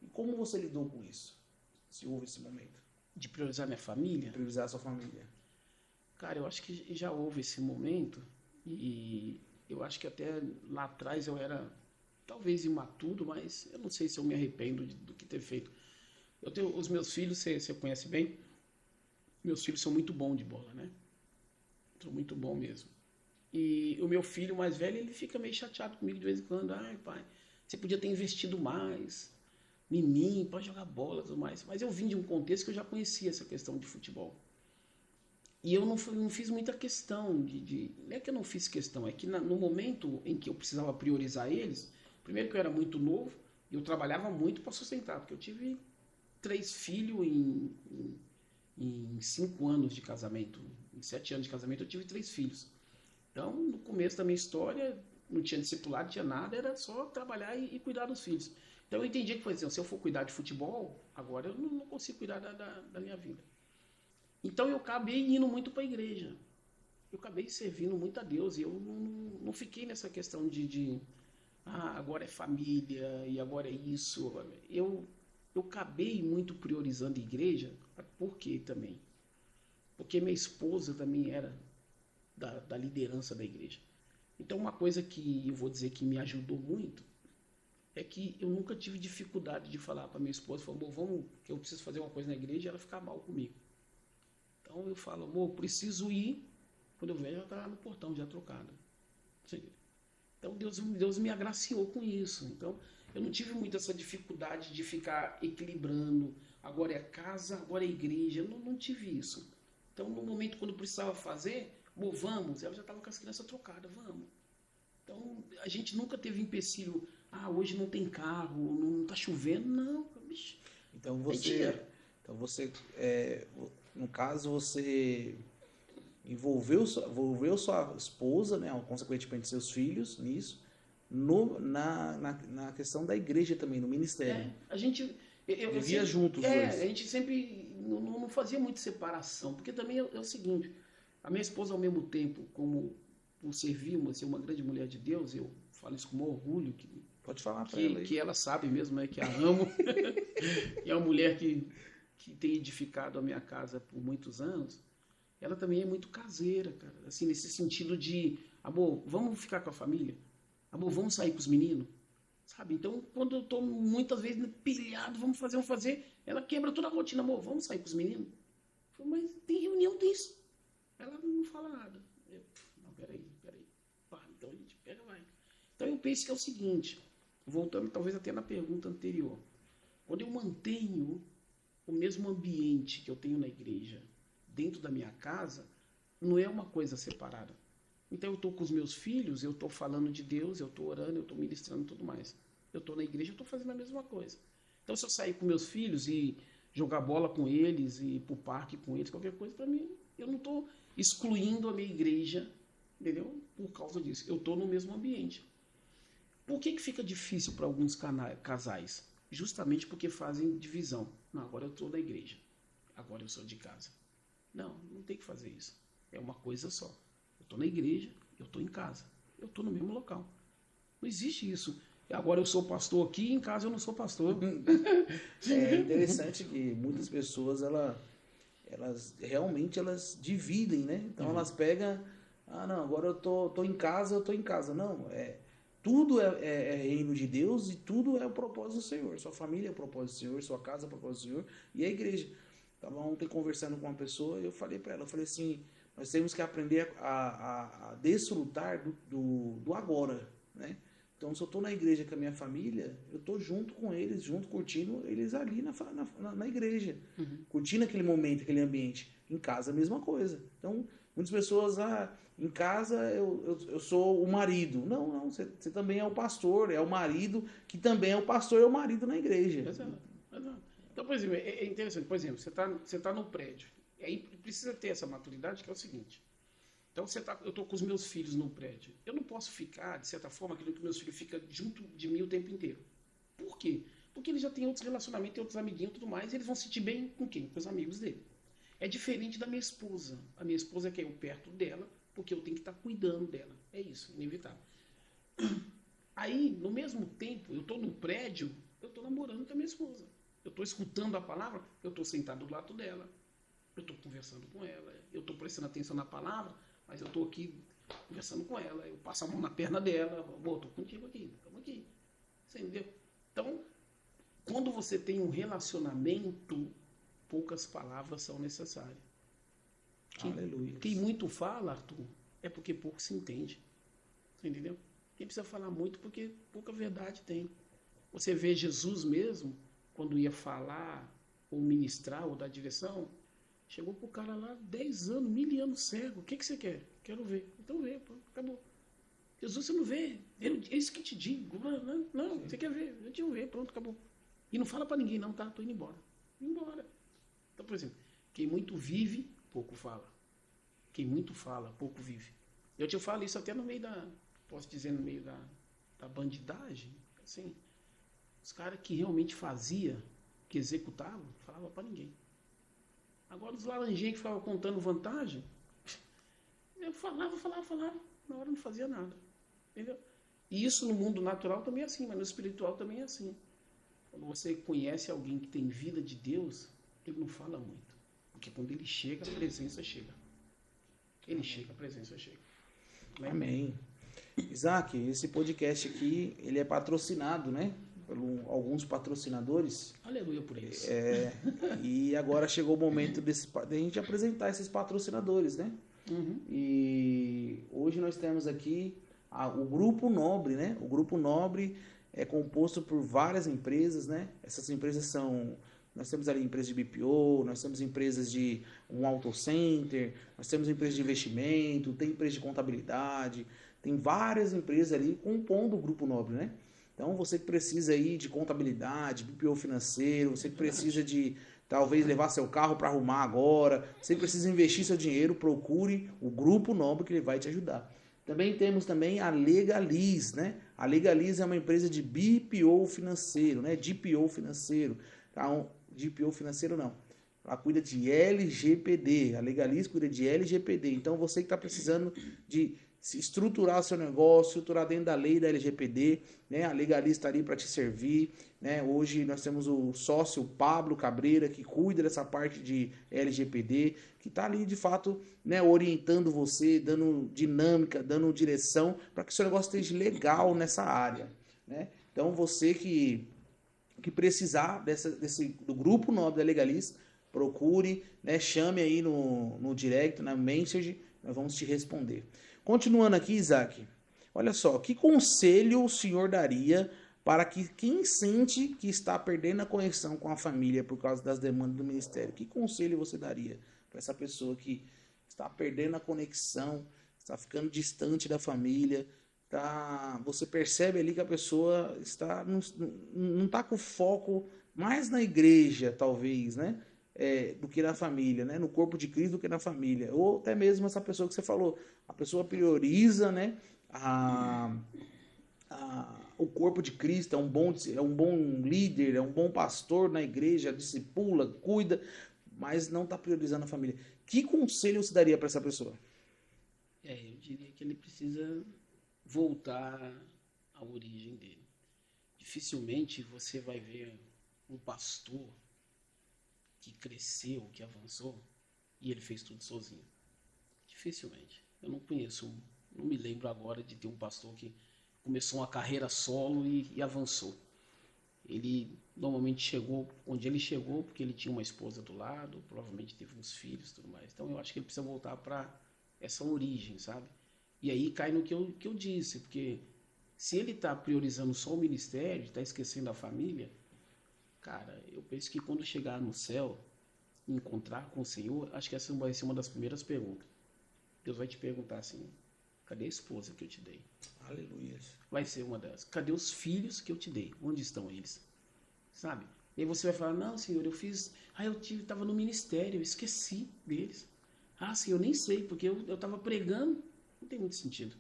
E como você lidou com isso? Se houve esse momento? De priorizar minha família? Priorizar a sua família. Cara, eu acho que já houve esse momento e eu acho que até lá atrás eu era talvez imaturo, mas eu não sei se eu me arrependo do que ter feito. Eu tenho os meus filhos, você conhece bem? Meus filhos são muito bons de bola, né? São muito bons mesmo. E o meu filho mais velho, ele fica meio chateado comigo de vez em quando. Ai, pai, você podia ter investido mais em mim para jogar bola e tudo mais. Mas eu vim de um contexto que eu já conhecia essa questão de futebol. E eu não fiz muita questão não é que eu não fiz questão, é que no momento em que eu precisava priorizar eles, primeiro que eu era muito novo, e eu trabalhava muito para sustentar, porque eu tive 3 filhos em 5 anos de casamento, em 7 anos de casamento eu tive 3 filhos. Então, no começo da minha história, não tinha discipulado, não tinha nada, era só trabalhar e cuidar dos filhos. Então eu entendi que, por exemplo, se eu for cuidar de futebol, agora eu não consigo cuidar da minha vida. Então eu acabei indo muito para a igreja. Eu acabei servindo muito a Deus. E eu não fiquei nessa questão agora é família e agora é isso. Eu acabei muito priorizando a igreja. Por quê também? Porque minha esposa também era da liderança da igreja. Então uma coisa que eu vou dizer que me ajudou muito é que eu nunca tive dificuldade de falar para minha esposa, vamos, que eu preciso fazer uma coisa na igreja e ela ficar mal comigo. Então eu falo, amor, preciso ir. Quando eu vejo, ela está no portão já trocada. Então Deus me agraciou com isso. Então eu não tive muito essa dificuldade de ficar equilibrando. Agora é casa, agora é igreja. Eu não tive isso. Então no momento quando eu precisava fazer, amor, vamos. Ela já estava com as crianças trocadas, vamos. Então a gente nunca teve empecilho. Hoje não tem carro, não está chovendo. Não, bicho. Então você no caso, você envolveu sua esposa, né, consequentemente seus filhos, nisso, na questão da igreja também, no ministério. A gente vivia juntos os dois. A gente sempre não fazia muito separação, porque também é o seguinte, a minha esposa ao mesmo tempo, como por servir, ser uma grande mulher de Deus, eu falo isso com orgulho, pode falar para ela aí. Que ela sabe mesmo, que a amo, e é uma mulher que tem edificado a minha casa por muitos anos, ela também é muito caseira, cara. Assim, nesse sentido de, amor, vamos ficar com a família? Amor, vamos sair com os meninos? Sabe? Então, quando eu tô muitas vezes pilhado, vamos fazer, ela quebra toda a rotina. Amor, vamos sair com os meninos? Eu falo, mas tem reunião disso. Ela não fala nada. Não, peraí. Pá, então a gente pega, vai. Então eu penso que é o seguinte, voltando talvez até na pergunta anterior. Quando eu mantenho o mesmo ambiente que eu tenho na igreja dentro da minha casa, não é uma coisa separada. Então eu estou com os meus filhos, eu estou falando de Deus, eu estou orando, eu estou ministrando e tudo mais. Eu estou na igreja, eu estou fazendo a mesma coisa. Então se eu sair com meus filhos e jogar bola com eles, e ir para o parque com eles, qualquer coisa, para mim, eu não estou excluindo a minha igreja, entendeu? Por causa disso. Eu estou no mesmo ambiente. Por que fica difícil para alguns casais? Justamente porque fazem divisão. Não, agora eu estou da igreja, agora eu sou de casa. Não tem que fazer isso. É uma coisa só. Eu estou na igreja, eu estou em casa. Eu estou no mesmo local. Não existe isso. Agora eu sou pastor aqui, em casa eu não sou pastor. É interessante que muitas pessoas, elas realmente dividem, né? Então elas pegam, não, agora eu tô em casa, eu tô em casa. Não, tudo é reino de Deus e tudo é o propósito do Senhor. Sua família é o propósito do Senhor, sua casa é o propósito do Senhor e a igreja. Estava ontem conversando com uma pessoa e eu falei para ela, eu falei assim, nós temos que aprender a desfrutar do agora, né? Então, se eu estou na igreja com a minha família, eu estou junto com eles, junto curtindo eles ali na igreja, curtindo aquele momento, aquele ambiente. Em casa, a mesma coisa. Então, muitas pessoas, em casa eu sou o marido. Não, você também é o pastor, é o marido, que também é o pastor e o marido na igreja. Exato. Então, por exemplo, é interessante. Por exemplo, você tá no prédio. E aí precisa ter essa maturidade, que é o seguinte. Então, eu estou com os meus filhos no prédio. Eu não posso ficar, de certa forma, aquilo que meus filhos ficam junto de mim o tempo inteiro. Por quê? Porque eles já têm outros relacionamentos, têm outros amiguinhos e tudo mais, e eles vão se sentir bem com quem? Com os amigos dele. É diferente da minha esposa. A minha esposa quer eu perto dela, porque eu tenho que estar cuidando dela. É isso, inevitável. Aí, no mesmo tempo, eu estou no prédio, eu estou namorando com a minha esposa. Eu estou escutando a palavra, eu estou sentado do lado dela. Eu estou conversando com ela, eu estou prestando atenção na palavra, mas eu estou aqui conversando com ela, eu passo a mão na perna dela, estou contigo aqui, estamos aqui. Você entendeu? Então, quando você tem um relacionamento, poucas palavras são necessárias. Aleluia. Quem muito fala, Arthur, é porque pouco se entende. Você entendeu? Quem precisa falar muito porque pouca verdade tem. Você vê Jesus mesmo, quando ia falar, ou ministrar, ou dar direção, chegou pro cara lá, 10 anos, 1000 anos cego. O que você quer? Quero ver. Então vê, pô, acabou. Jesus, você não vê. É isso que te digo. Não, você quer ver. Eu te ver, pronto, acabou. E não fala pra ninguém, não, tá? Tô indo embora. Embora. Então, por exemplo, quem muito vive, pouco fala. Quem muito fala, pouco vive. Eu te falo isso até no meio posso dizer, no meio da bandidagem. Assim, os caras que realmente faziam, que executavam, não falavam pra ninguém. Agora os laranjinhos que ficavam contando vantagem, eu falava, na hora não fazia nada. Entendeu? E isso no mundo natural também é assim, mas no espiritual também é assim. Quando você conhece alguém que tem vida de Deus, ele não fala muito. Porque quando ele chega, a presença chega. Ele chega, a presença chega. Amém. Isaac, esse podcast aqui, ele é patrocinado, né? Por alguns patrocinadores. Aleluia por isso. E agora chegou o momento de a gente apresentar esses patrocinadores, né? E hoje nós temos aqui o Grupo Nobre, né? O Grupo Nobre é composto por várias empresas, né? Essas empresas são... Nós temos ali empresas de BPO, nós temos empresas de um auto center, nós temos empresas de investimento, tem empresa de contabilidade, tem várias empresas ali compondo o Grupo Nobre, né? Então, você que precisa aí de contabilidade, BPO financeiro, você que precisa de talvez levar seu carro para arrumar agora, você que precisa investir seu dinheiro, procure o Grupo Nobre que ele vai te ajudar. Também temos também a Legaliz, né? A Legaliz é uma empresa de BPO financeiro, né? DPO financeiro. Então, DPO financeiro não. Ela cuida de LGPD. A Legaliz cuida de LGPD. Então, você que está precisando de se estruturar o seu negócio, estruturar dentro da lei da LGPD, né? A Legaliz está ali para te servir, né? Hoje nós temos o sócio Pablo Cabreira, que cuida dessa parte de LGPD, que está ali de fato, né, orientando você, dando dinâmica, dando direção para que o seu negócio esteja legal nessa área, né? Então, você que precisar do Grupo Nobre da Legalista, procure, né, chame aí no direct, na message, nós vamos te responder. Continuando aqui, Isaac, olha só, que conselho o senhor daria para que quem sente que está perdendo a conexão com a família por causa das demandas do ministério? Que conselho você daria para essa pessoa que está perdendo a conexão, está ficando distante da família, você percebe ali que a pessoa não está com foco mais na igreja, talvez, né? Do que na família, né? No corpo de Cristo do que na família. Ou até mesmo essa pessoa que você falou, a pessoa prioriza, né? O corpo de Cristo, é um bom líder, é um bom pastor na igreja, discipula, cuida, mas não está priorizando a família. Que conselho você daria para essa pessoa? Eu diria que ele precisa voltar à origem dele. Dificilmente você vai ver um pastor que cresceu, que avançou, e ele fez tudo sozinho. Dificilmente. Eu não conheço, não me lembro agora de ter um pastor que começou uma carreira solo e avançou. Ele normalmente chegou onde ele chegou porque ele tinha uma esposa do lado, provavelmente teve uns filhos e tudo mais. Então eu acho que ele precisa voltar para essa origem, sabe? E aí cai no que eu disse, porque se ele está priorizando só o ministério, está esquecendo a família, cara, eu penso que quando chegar no céu, encontrar com o Senhor, acho que essa vai ser uma das primeiras perguntas. Deus vai te perguntar assim, cadê a esposa que eu te dei? Aleluia. Vai ser uma delas. Cadê os filhos que eu te dei? Onde estão eles? Sabe? E aí você vai falar, não, Senhor, eu estava no ministério, eu esqueci deles. Ah, Senhor, eu nem sei, porque eu estava pregando. Não tem muito sentido.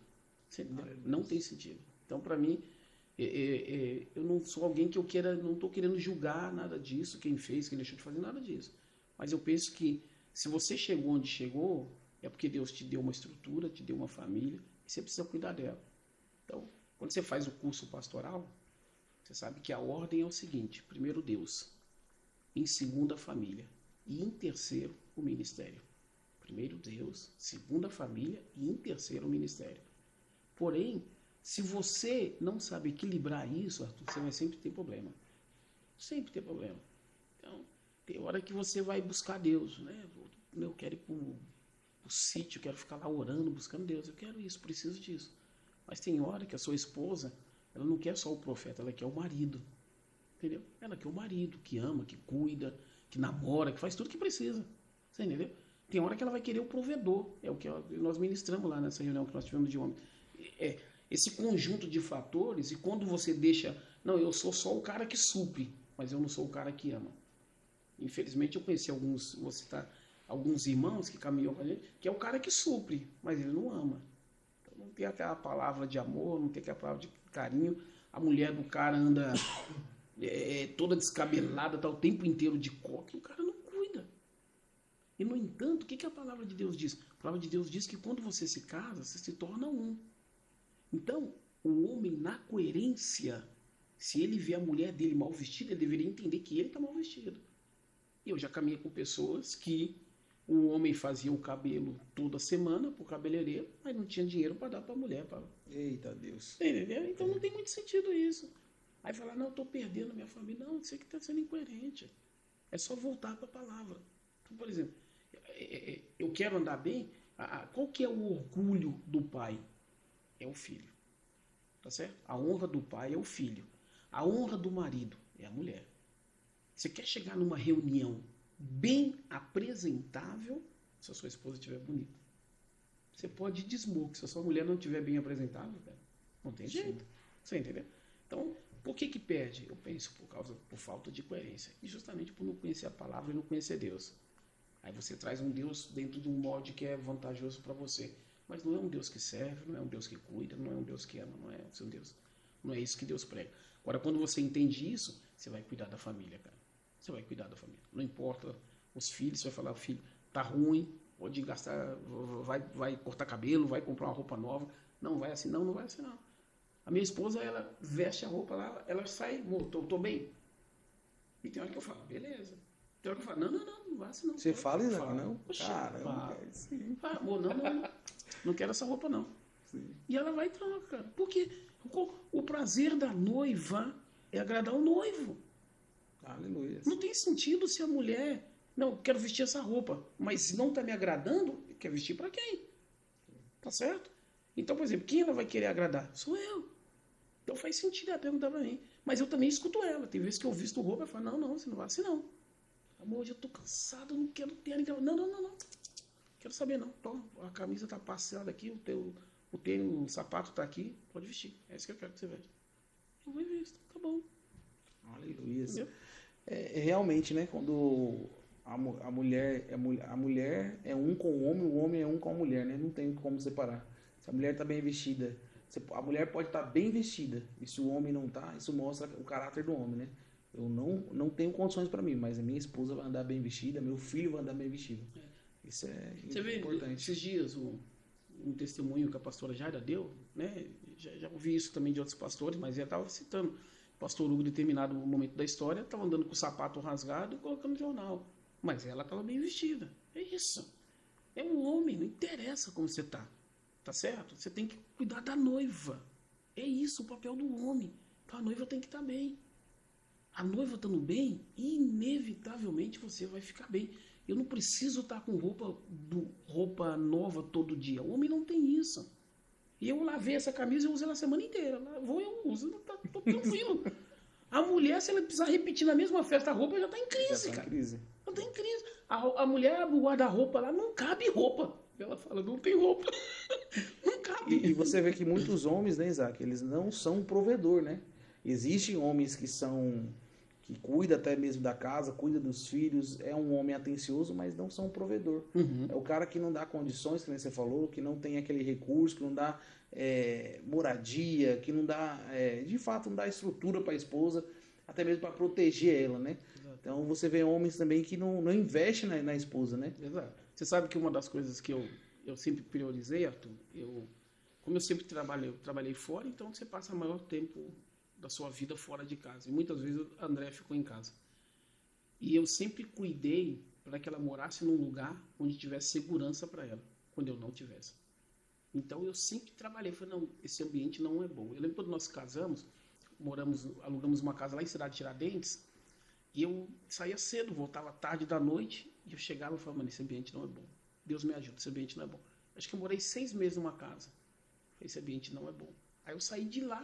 Não tem sentido. Então, para mim, eu não sou alguém que não estou querendo julgar nada disso, quem fez, quem deixou de fazer, nada disso. Mas eu penso que se você chegou onde chegou, é porque Deus te deu uma estrutura, te deu uma família, e você precisa cuidar dela. Então, quando você faz o curso pastoral, você sabe que a ordem é o seguinte: primeiro Deus, em segundo a família, e em terceiro o ministério. Primeiro Deus, segunda família e em terceiro o ministério. Porém, se você não sabe equilibrar isso, Arthur, você vai sempre ter problema. Sempre ter problema. Então, tem hora que você vai buscar Deus, né? Eu quero ir para o sítio, quero ficar lá orando, buscando Deus. Eu quero isso, preciso disso. Mas tem hora que a sua esposa, ela não quer só o profeta, ela quer o marido. Entendeu? Ela quer o marido que ama, que cuida, que namora, que faz tudo que precisa. Você entendeu? Tem hora que ela vai querer o provedor. É o que nós ministramos lá nessa reunião que nós tivemos de homem. Esse conjunto de fatores, e quando você deixa... Não, eu sou só o cara que supre, mas eu não sou o cara que ama. Infelizmente eu conheci alguns irmãos que caminham com a gente, que é o cara que supre, mas ele não ama. Então não tem aquela palavra de amor, não tem aquela palavra de carinho. A mulher do cara anda toda descabelada, tá o tempo inteiro de coque, e o cara não cuida. E, no entanto, o que a palavra de Deus diz? A palavra de Deus diz que quando você se casa, você se torna um. Então, o homem, na coerência, se ele vê a mulher dele mal vestida, ele deveria entender que ele está mal vestido. E eu já caminhei com pessoas que o homem fazia o cabelo toda semana para o cabeleireiro, mas não tinha dinheiro para dar para a mulher. Eita Deus. Entendeu? Então não tem muito sentido isso. Aí fala, não, eu estou perdendo a minha família. Não, você que está sendo incoerente. É só voltar para a palavra. Então, por exemplo, eu quero andar bem. Qual que é o orgulho do pai? É o filho. Tá certo? A honra do pai é o filho. A honra do marido é a mulher. Você quer chegar numa reunião bem apresentável se a sua esposa estiver bonita. Você pode ir de smoke. Se a sua mulher não estiver bem apresentável, cara, não tem jeito. Você entendeu? Então, por que perde? Eu penso por falta de coerência. E justamente por não conhecer a palavra e não conhecer Deus. Aí você traz um Deus dentro de um molde que é vantajoso para você. Mas não é um Deus que serve, não é um Deus que cuida, não é um Deus que ama, não é o seu Deus. Não é isso que Deus prega. Agora, quando você entende isso, você vai cuidar da família, cara. Você vai cuidar da família. Não importa os filhos, você vai falar, filho, tá ruim, pode gastar, vai cortar cabelo, vai comprar uma roupa nova. Não vai assim, não vai assim, não. A minha esposa, ela veste a roupa lá, ela sai, tô bem. E tem hora que eu falo, beleza. Tem hora que eu falo, não vai assim, não. Você fala isso aqui, não? Caramba, amor, não quero essa roupa, não. Sim. E ela vai e troca, cara. Porque O prazer da noiva é agradar o noivo. Aleluia. Não tem sentido se a mulher, não, eu quero vestir essa roupa, mas se não está me agradando, quer vestir para quem? Tá certo? Então, por exemplo, quem ela vai querer agradar? Sou eu. Então faz sentido ela perguntar para mim. Mas eu também escuto ela. Tem vezes que eu visto roupa e falo, não, você não vai assim não. Amor, hoje eu tô cansado, não quero ter ninguém. Não. Quero saber não. Tô, a camisa tá passeada aqui, o tênis, o sapato tá aqui, pode vestir. É isso que eu quero que você veja. Eu vou e visto, tá bom. Aleluia. Realmente, né? Quando a mulher é um com o homem é um com a mulher, né? Não tem como separar. Se a mulher está bem vestida, a mulher pode estar bem vestida, e se o homem não está, isso mostra o caráter do homem, né? Eu não tenho condições para mim, mas a minha esposa vai andar bem vestida, meu filho vai andar bem vestido. Isso é Você importante. Vê, esses dias, um testemunho que a pastora Jaira deu, né? Já ouvi isso também de outros pastores, mas ela estava citando. O pastor Hugo, em determinado momento da história, estava andando com o sapato rasgado e colocando no jornal. Mas ela estava bem vestida. É isso. É um homem, não interessa como você está. Tá certo? Você tem que cuidar da noiva. É isso o papel do homem. Então a noiva tem que estar bem. A noiva estando bem, inevitavelmente você vai ficar bem. Eu não preciso estar com roupa nova todo dia. O homem não tem isso. E eu lavei essa camisa e usei ela a semana inteira. Eu uso, tô tranquilo. A mulher, se ela precisar repetir na mesma festa a roupa, já está em crise, cara. Já está em crise. A mulher abre o guarda-roupa lá, não cabe roupa. Ela fala, não tem roupa. Não cabe. E você vê que muitos homens, né, Isaac, eles não são provedor, né? Existem homens que cuida até mesmo da casa, cuida dos filhos, é um homem atencioso, mas não são um provedor. Uhum. É o cara que não dá condições, que nem você falou, que não tem aquele recurso, que não dá moradia, que não dá, de fato, não dá estrutura para a esposa, até mesmo para proteger ela, né? Exato. Então você vê homens também que não investem na esposa, né? Exato. Você sabe que uma das coisas que eu sempre priorizei, Arthur, como eu sempre trabalhei fora, então você passa o maior tempo da sua vida fora de casa. E muitas vezes a André ficou em casa. E eu sempre cuidei para que ela morasse num lugar onde tivesse segurança para ela, quando eu não tivesse. Então eu sempre trabalhei, falei, não, esse ambiente não é bom. Eu lembro quando nós casamos, alugamos uma casa lá em Cidade Tiradentes, e eu saía cedo, voltava tarde da noite, e eu chegava e falava, mano, esse ambiente não é bom. Deus me ajuda, esse ambiente não é bom. Acho que eu morei 6 meses numa casa. Esse ambiente não é bom. Aí eu saí de lá,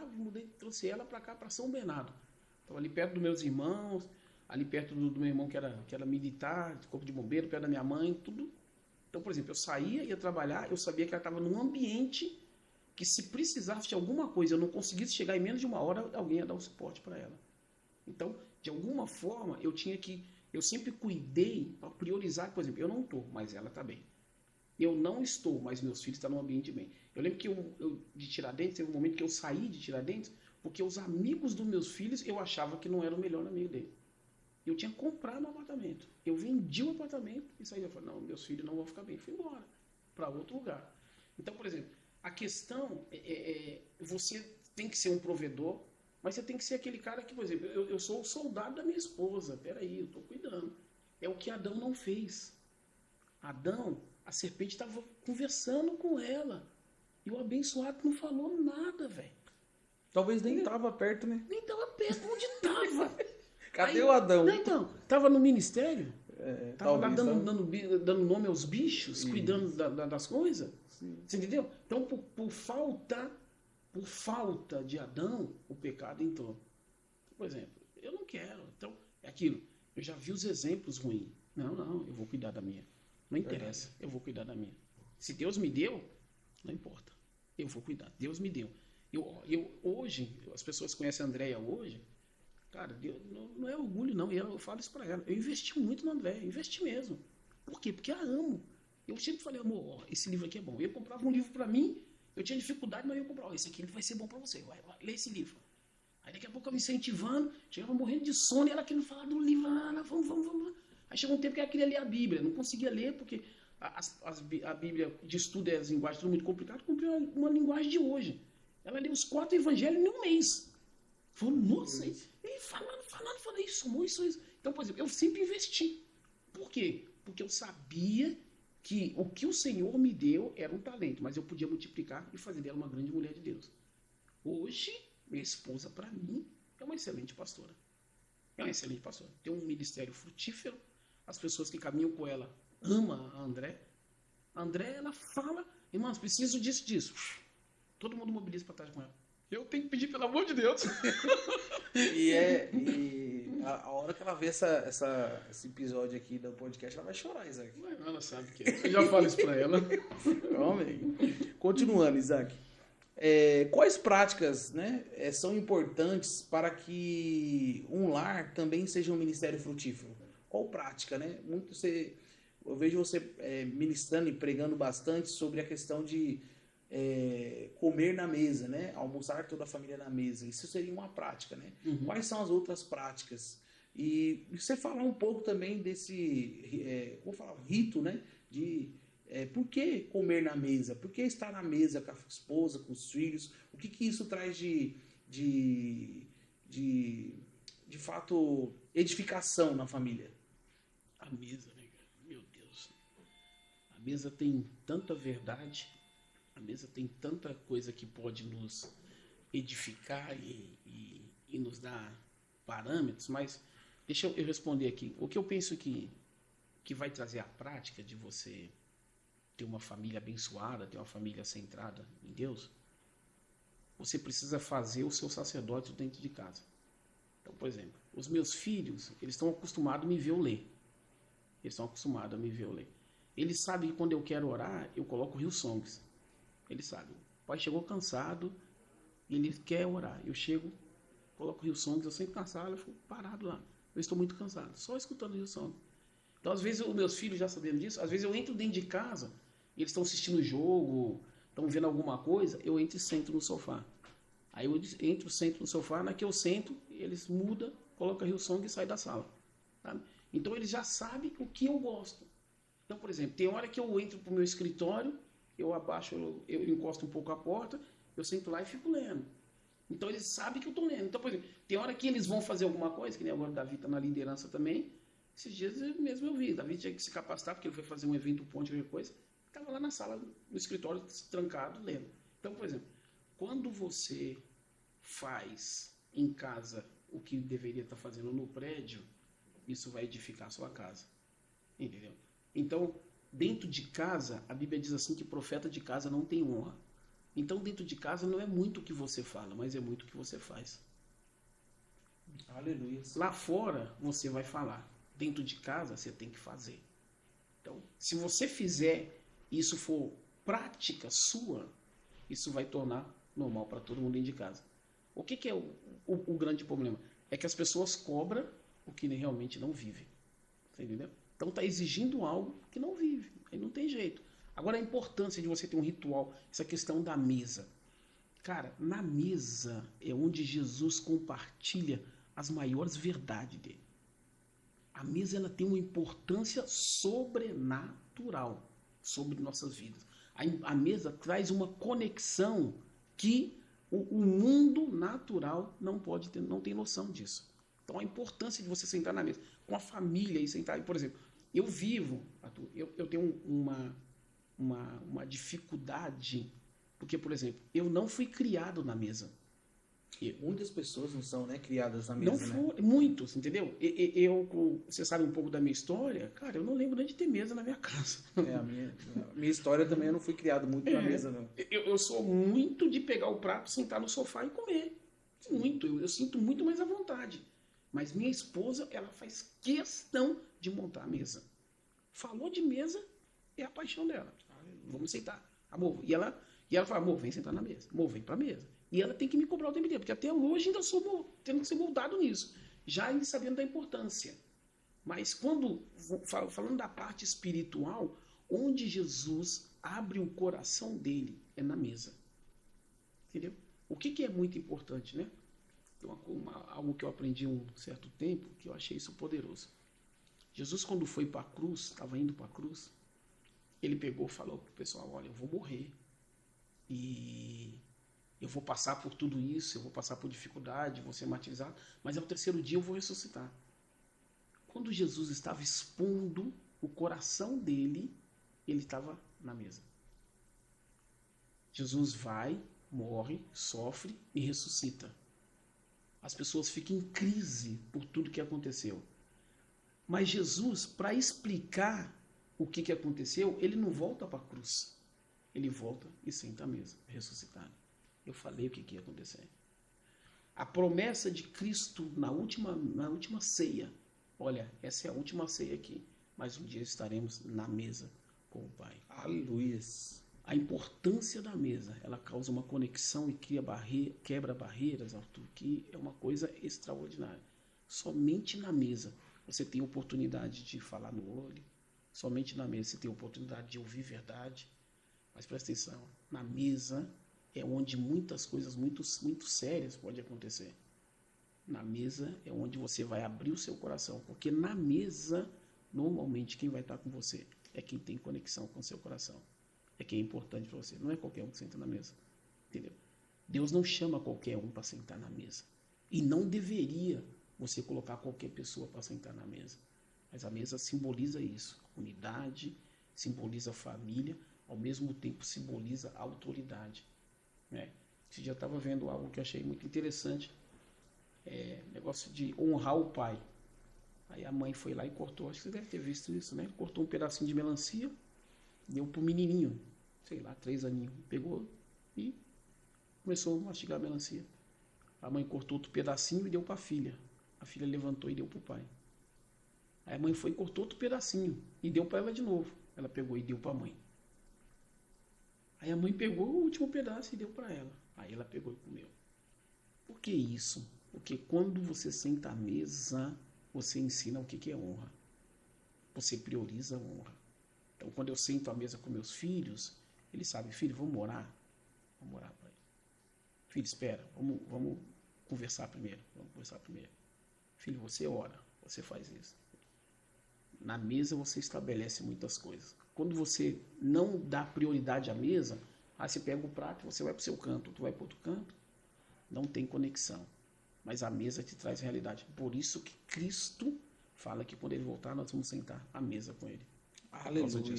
trouxe ela para cá, para São Bernardo. Estava ali perto dos meus irmãos, ali perto do meu irmão que era militar, de corpo de bombeiro, perto da minha mãe, tudo. Então, por exemplo, eu saía, ia trabalhar, eu sabia que ela estava num ambiente que se precisasse de alguma coisa, eu não conseguisse chegar em menos de 1 hora, alguém ia dar um suporte para ela. Então, de alguma forma, eu sempre cuidei para priorizar, por exemplo, eu não estou, mas ela está bem. Eu não estou, mas meus filhos estão num ambiente bem. Eu lembro que de Tiradentes, teve um momento que eu saí de Tiradentes, porque os amigos dos meus filhos, eu achava que não era o melhor amigo dele. Eu tinha comprado um apartamento. Eu vendi o apartamento e saí. Eu falei, não, meus filhos não vão ficar bem. Fui embora para outro lugar. Então, por exemplo, a questão você tem que ser um provedor, mas você tem que ser aquele cara que, por exemplo, eu sou o soldado da minha esposa. Peraí, eu estou cuidando. É o que Adão não fez. Adão, a serpente estava conversando com ela. E o abençoado não falou nada, velho. Talvez nem estava perto, né? Nem estava perto. Onde estava? Cadê o Adão? Não, então, estava no ministério. Tava lá talvez, dando nome aos bichos, cuidando das coisas. Sim. Você entendeu? Então, por falta de Adão, o pecado entrou. Por exemplo, eu não quero. Então, é aquilo. Eu já vi os exemplos ruins. Não, eu vou cuidar da minha. Não interessa, eu vou cuidar da minha. Se Deus me deu, não importa. Eu vou cuidar. Deus me deu. Hoje, as pessoas conhecem a Andréia hoje, cara, não é orgulho não, eu falo isso pra ela. Eu investi muito na Andréia, investi mesmo. Por quê? Porque a amo. Eu sempre falei, amor, esse livro aqui é bom. Eu comprava um livro pra mim, eu tinha dificuldade, mas eu comprava. Esse aqui vai ser bom pra você, vai lê esse livro. Aí daqui a pouco eu me incentivando, chegava morrendo de sono e ela querendo falar do livro, vamos. Aí chegou um tempo que ela queria ler a Bíblia, não conseguia ler porque a Bíblia de estudo é as linguagens tudo muito complicado, comprei uma linguagem de hoje. Ela leu os 4 evangelhos em um mês. Falou, nossa, e falando, falei isso, amor, isso. Então, por exemplo, eu sempre investi. Por quê? Porque eu sabia que o que o Senhor me deu era um talento, mas eu podia multiplicar e fazer dela uma grande mulher de Deus. Hoje, minha esposa, para mim, é uma excelente pastora. É uma excelente pastora. Tem um ministério frutífero. As pessoas que caminham com ela amam a André. A André, ela fala, irmãos, preciso disso. Todo mundo mobiliza para trás com ela. Eu tenho que pedir, pelo amor de Deus. E a hora que ela vê esse episódio aqui do podcast, ela vai chorar, Isaac. Ela sabe que é. Eu já falo isso para ela. Homem. Continuando, Isaac. Quais práticas, né, são importantes para que um lar também seja um ministério frutífero? Qual prática, né? Eu vejo você ministrando e pregando bastante sobre a questão de comer na mesa, né? Almoçar toda a família na mesa. Isso seria uma prática, né? Uhum. Quais são as outras práticas? E você falar um pouco também desse, vou falar, rito, né? Por que comer na mesa? Por que estar na mesa com a esposa, com os filhos? O que isso traz de fato, edificação na família? A mesa, né, cara? Meu Deus. A mesa tem tanta verdade, a mesa tem tanta coisa que pode nos edificar e nos dar parâmetros, mas deixa eu responder aqui. O que eu penso que vai trazer a prática de você ter uma família abençoada, ter uma família centrada em Deus, você precisa fazer o seu sacerdócio dentro de casa. Então, por exemplo, os meus filhos, eles estão acostumados a me ver eu ler. Eles estão acostumados a me ver eu ler. Eles sabem que quando eu quero orar, eu coloco Hillsongs. Eles sabem. O pai chegou cansado e ele quer orar. Eu chego, coloco Hillsongs, eu sento na sala, eu fico parado lá. Eu estou muito cansado, só escutando Hillsong. Então, às vezes, os meus filhos já sabendo disso, às vezes eu entro dentro de casa, eles estão assistindo o jogo, estão vendo alguma coisa, eu entro e sento no sofá. Aí eu entro, sento no sofá, na que eu sento, eles mudam, colocam Hillsong e saem da sala. Sabe? Então eles já sabem o que eu gosto. Então, por exemplo, tem hora que eu entro para o meu escritório, eu abaixo, eu encosto um pouco a porta, eu sento lá e fico lendo. Então eles sabem que eu estou lendo. Então, por exemplo, tem hora que eles vão fazer alguma coisa, que nem agora o Davi está na liderança também. Esses dias mesmo eu vi, Davi tinha que se capacitar, porque ele foi fazer um evento, ponte, qualquer coisa, estava lá na sala, no escritório, trancado, lendo. Então, por exemplo, quando você faz em casa o que deveria estar fazendo no prédio, isso vai edificar a sua casa. Entendeu? Então, dentro de casa, a Bíblia diz assim que profeta de casa não tem honra. Então, dentro de casa não é muito o que você fala, mas é muito o que você faz. Aleluia. Lá fora, você vai falar. Dentro de casa, você tem que fazer. Então, se você fizer e isso for prática sua, isso vai tornar normal para todo mundo dentro de casa. O que é o grande problema? É que as pessoas cobram o que realmente não vivem. Você entendeu? Então está exigindo algo que não vive. Aí não tem jeito. Agora a importância de você ter um ritual, essa questão da mesa. Cara, na mesa é onde Jesus compartilha as maiores verdades dele. A mesa ela tem uma importância sobrenatural sobre nossas vidas. A mesa traz uma conexão que o mundo natural não pode ter, não tem noção disso. Então a importância de você sentar na mesa com a família e sentar, por exemplo, eu vivo, Arthur, eu tenho uma dificuldade, porque, por exemplo, eu não fui criado na mesa. Muitas pessoas não são, né, criadas na mesa, não foram, muitos, entendeu? Você sabe um pouco da minha história? Cara, eu não lembro nem de ter mesa na minha casa. A minha história também, eu não fui criado muito na mesa, não. Eu sou muito de pegar o prato, sentar no sofá e comer. Muito, eu sinto muito mais à vontade. Mas minha esposa, ela faz questão de montar a mesa. Falou de mesa, é a paixão dela. Vamos sentar. Amor, e ela fala, amor, vem sentar na mesa. Amor, vem pra mesa. E ela tem que me cobrar o tempo inteiro, porque até hoje ainda sou tendo que ser moldado nisso. Já ainda sabendo da importância. Mas quando, falando da parte espiritual, onde Jesus abre o coração dele é na mesa. Entendeu? O que é muito importante, né? Algo que eu aprendi um certo tempo, que eu achei isso poderoso. Jesus, quando foi para a cruz, estava indo para a cruz, ele pegou e falou para o pessoal, olha, eu vou morrer. E eu vou passar por tudo isso, eu vou passar por dificuldade, vou ser martirizado, mas ao terceiro dia eu vou ressuscitar. Quando Jesus estava expondo o coração dele, ele estava na mesa. Jesus vai, morre, sofre e ressuscita. As pessoas ficam em crise por tudo que aconteceu. Mas Jesus, para explicar o que aconteceu, ele não volta para a cruz. Ele volta e senta à mesa, ressuscitado. Eu falei o que ia acontecer. A promessa de Cristo na última ceia. Olha, essa é a última ceia aqui. Mas um dia estaremos na mesa com o Pai. Aleluia. A importância da mesa, ela causa uma conexão e quebra barreiras, Arthur, que é uma coisa extraordinária. Somente na mesa você tem oportunidade de falar no olho, somente na mesa você tem oportunidade de ouvir verdade. Mas presta atenção, na mesa é onde muitas coisas muito sérias podem acontecer. Na mesa é onde você vai abrir o seu coração, porque na mesa, normalmente, quem vai estar com você é quem tem conexão com o seu coração. É quem é importante para você. Não é qualquer um que senta na mesa. Entendeu? Deus não chama qualquer um para sentar na mesa. E não deveria você colocar qualquer pessoa para sentar na mesa. Mas a mesa simboliza isso. Unidade, simboliza família, ao mesmo tempo simboliza autoridade. Né? Você já estava vendo algo que eu achei muito interessante. Negócio de honrar o pai. Aí a mãe foi lá e cortou. Acho que você deve ter visto isso, né? Cortou um pedacinho de melancia, deu pro menininho, sei lá, 3 aninhos. Pegou e começou a mastigar a melancia. A mãe cortou outro pedacinho e deu para a filha. A filha levantou e deu pro pai. Aí a mãe foi e cortou outro pedacinho e deu para ela de novo. Ela pegou e deu para a mãe. Aí a mãe pegou o último pedaço e deu para ela. Aí ela pegou e comeu. Por que isso? Porque quando você senta à mesa, você ensina o que é honra. Você prioriza a honra. Então, quando eu sento à mesa com meus filhos, eles sabem, filho, vamos orar? Vamos orar, pai. Filho, espera, vamos conversar primeiro. Vamos conversar primeiro. Filho, você ora, você faz isso. Na mesa você estabelece muitas coisas. Quando você não dá prioridade à mesa, aí você pega o prato, você vai para o seu canto, tu vai para outro canto, não tem conexão. Mas a mesa te traz realidade. Por isso que Cristo fala que quando ele voltar, nós vamos sentar à mesa com ele. Aleluia.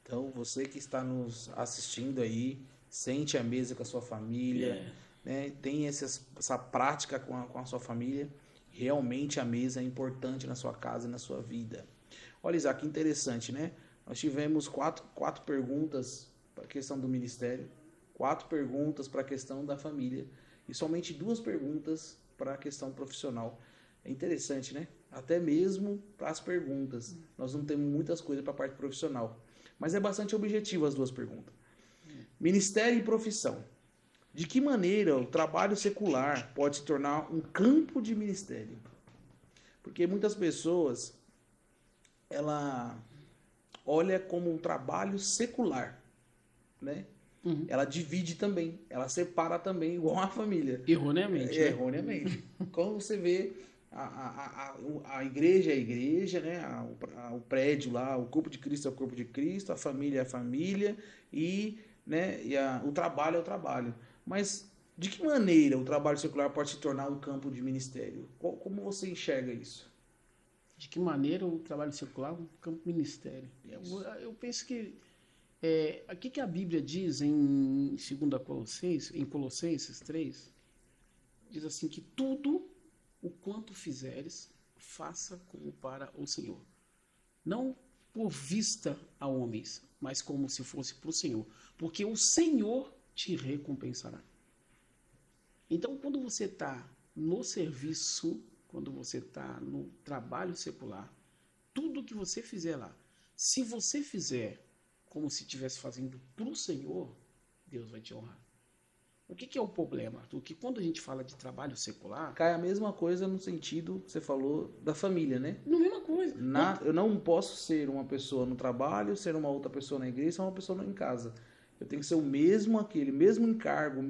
Então, você que está nos assistindo aí, sente a mesa com a sua família, né? Tem essa prática com a sua família. Realmente a mesa é importante na sua casa e na sua vida. Olha, Isaac, que interessante, né? Nós tivemos quatro perguntas para a questão do ministério, 4 perguntas para a questão da família e somente 2 perguntas para a questão profissional. É interessante, né? Até mesmo para as perguntas. Nós não temos muitas coisas para a parte profissional. Mas é bastante objetivo as 2 perguntas. Ministério e profissão. De que maneira o trabalho secular pode se tornar um campo de ministério? Porque muitas pessoas, ela olha como um trabalho secular, né? Ela divide também, ela separa também, igual a família. Erroneamente. Né? Erroneamente. Quando você vê a igreja é a igreja, né? O prédio lá, o corpo de Cristo é o corpo de Cristo, a família é a família e, né? O trabalho é o trabalho. Mas de que maneira o trabalho secular pode se tornar um campo de ministério? Como você enxerga isso? De que maneira o trabalho secular é um campo de ministério? Eu penso que aqui que a Bíblia diz em 2 Colossenses, em Colossenses 3, diz assim que tudo o quanto fizeres, faça como para o Senhor. Não por vista a homens, mas como se fosse para o Senhor. Porque o Senhor te recompensará. Então, quando você está no serviço, quando você está no trabalho secular, tudo que você fizer lá, se você fizer como se estivesse fazendo para o Senhor, Deus vai te honrar. O que é o problema, Arthur? Que quando a gente fala de trabalho secular... Cai a mesma coisa no sentido que você falou da família, né? Na mesma coisa. Eu não posso ser uma pessoa no trabalho, ser uma outra pessoa na igreja, ser uma pessoa em casa. Eu tenho que ser o mesmo mesmo encargo,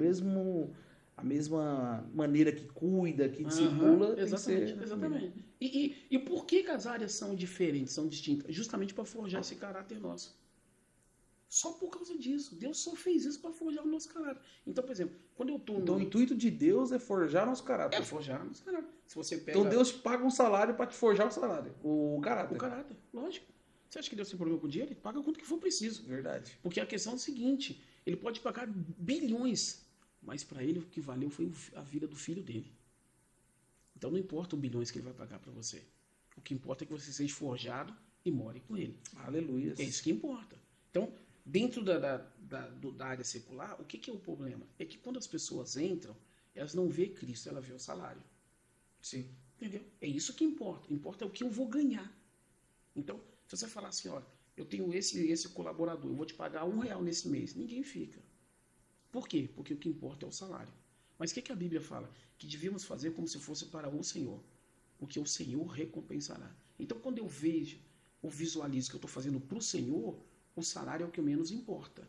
a mesma maneira que cuida, que discipula, tem que ser... Exatamente. E por que as áreas são diferentes, são distintas? Justamente para forjar esse caráter nosso. Só por causa disso. Deus só fez isso para forjar o nosso caráter. Então, por exemplo, quando eu estou... Então, o intuito de Deus é forjar nosso caráter. É forjar nosso caráter. Se você pega... Então, Deus paga um salário para te forjar o salário. O caráter. O caráter, lógico. Você acha que Deus tem problema com o dinheiro? Ele paga quanto que for preciso. Verdade. Porque a questão é o seguinte, ele pode pagar bilhões, mas para ele o que valeu foi a vida do filho dele. Então não importa os bilhões que ele vai pagar para você. O que importa é que você seja forjado e more com ele. Aleluia. É isso que importa. Então, dentro da área secular, o que é o problema? É que quando as pessoas entram, elas não vê Cristo, elas vê o salário. Sim. Entendeu? É isso que importa. Importa é o que eu vou ganhar. Então, se você falar assim, olha, eu tenho esse colaborador, eu vou te pagar R$1 nesse mês, ninguém fica. Por quê? Porque o que importa é o salário. Mas o que a Bíblia fala? Que devíamos fazer como se fosse para o Senhor, porque o Senhor recompensará. Então, quando eu vejo ou visualizo que eu estou fazendo para o Senhor, o salário é o que menos importa.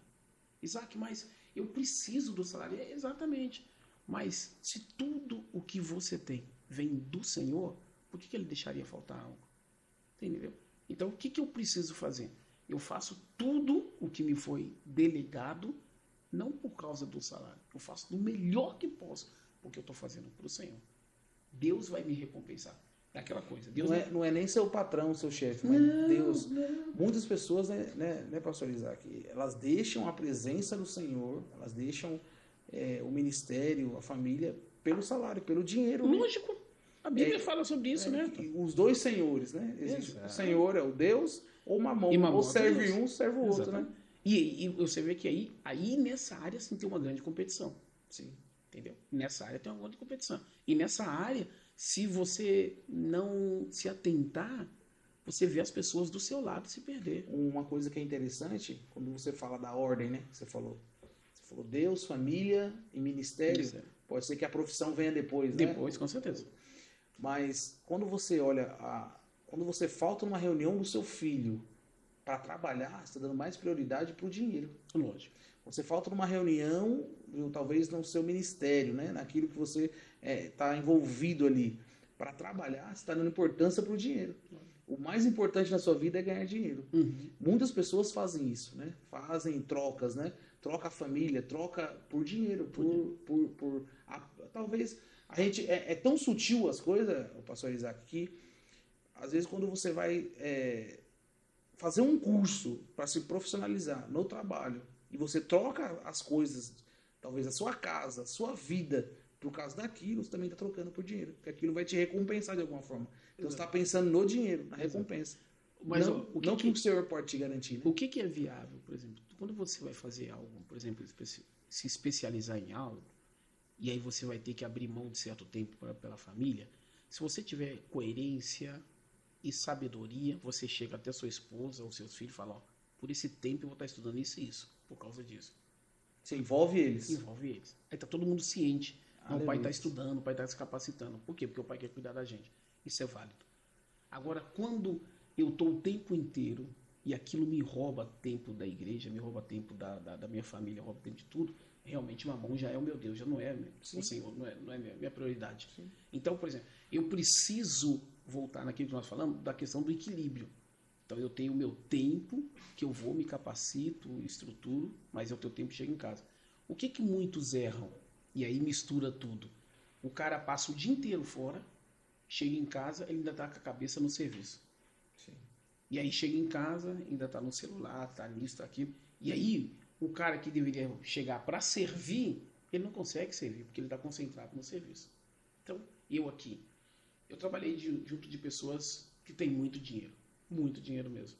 Isaac, mas eu preciso do salário. É, exatamente. Mas se tudo o que você tem vem do Senhor, por que ele deixaria faltar algo? Entendeu? Então, o que eu preciso fazer? Eu faço tudo o que me foi delegado, não por causa do salário. Eu faço do melhor que posso, porque eu estou fazendo para o Senhor. Deus vai me recompensar. É aquela coisa. Deus não é nem seu patrão, seu chefe, mas Deus. Não. Muitas pessoas, né, pastor Isaac, elas deixam a presença do Senhor, elas deixam o ministério, a família, pelo salário, pelo dinheiro. Lógico. A Bíblia fala sobre isso, né? Os dois senhores, né? Existe, o Senhor é o Deus ou Mamon. Ou serve um, serve o outro, né? E você vê que aí nessa área sim tem uma grande competição. Sim. Entendeu? Nessa área tem uma grande competição. E nessa área, se você não se atentar, você vê as pessoas do seu lado se perder. Uma coisa que é interessante, quando você fala da ordem, né? Você falou Deus, família e ministério. Pode ser que a profissão venha depois, né? Depois, com certeza. Mas quando você olha, quando você falta numa reunião do seu filho para trabalhar, você está dando mais prioridade para o dinheiro. Lógico. Você falta numa reunião, talvez no seu ministério, né? Naquilo que você está envolvido ali. Para trabalhar, você está dando importância para o dinheiro. O mais importante na sua vida é ganhar dinheiro. Uhum. Muitas pessoas fazem isso, né? Fazem trocas, né? Troca a família, troca por dinheiro, talvez a gente é tão sutil as coisas, o pastor Isaac, que às vezes quando você vai fazer um curso para se profissionalizar no trabalho e você troca as coisas, talvez a sua casa, a sua vida, por causa daquilo, você também está trocando por dinheiro, porque aquilo vai te recompensar de alguma forma. Então você está pensando no dinheiro, na recompensa. Mas não que o Senhor pode te garantir. Né? O que é viável, por exemplo? Quando você vai fazer algo, por exemplo, se especializar em algo, e aí você vai ter que abrir mão de certo tempo pela família, se você tiver coerência e sabedoria, você chega até sua esposa ou seus filhos e fala, ó, por esse tempo eu vou estar estudando isso e isso, por causa disso. Você envolve eles. Envolve eles. Aí tá todo mundo ciente. Não, o pai está estudando, o pai está se capacitando. Por quê? Porque o pai quer cuidar da gente. Isso é válido. Agora, quando eu estou o tempo inteiro e aquilo me rouba tempo da igreja, me rouba tempo da minha família, rouba tempo de tudo, realmente Mamon já é o meu Deus, já não é o Senhor, não é minha prioridade. Sim. Então, por exemplo, eu preciso voltar naquilo que nós falamos, da questão do equilíbrio. Então, eu tenho o meu tempo, que eu vou, me capacito, estruturo, mas é o teu tempo que chega em casa. O que muitos erram? E aí mistura tudo. O cara passa o dia inteiro fora, chega em casa, ele ainda está com a cabeça no serviço. Sim. E aí chega em casa, ainda está no celular, está nisso, está aquilo. E aí, o cara que deveria chegar para servir, ele não consegue servir, porque ele está concentrado no serviço. Então, eu trabalhei junto de pessoas que têm muito dinheiro mesmo.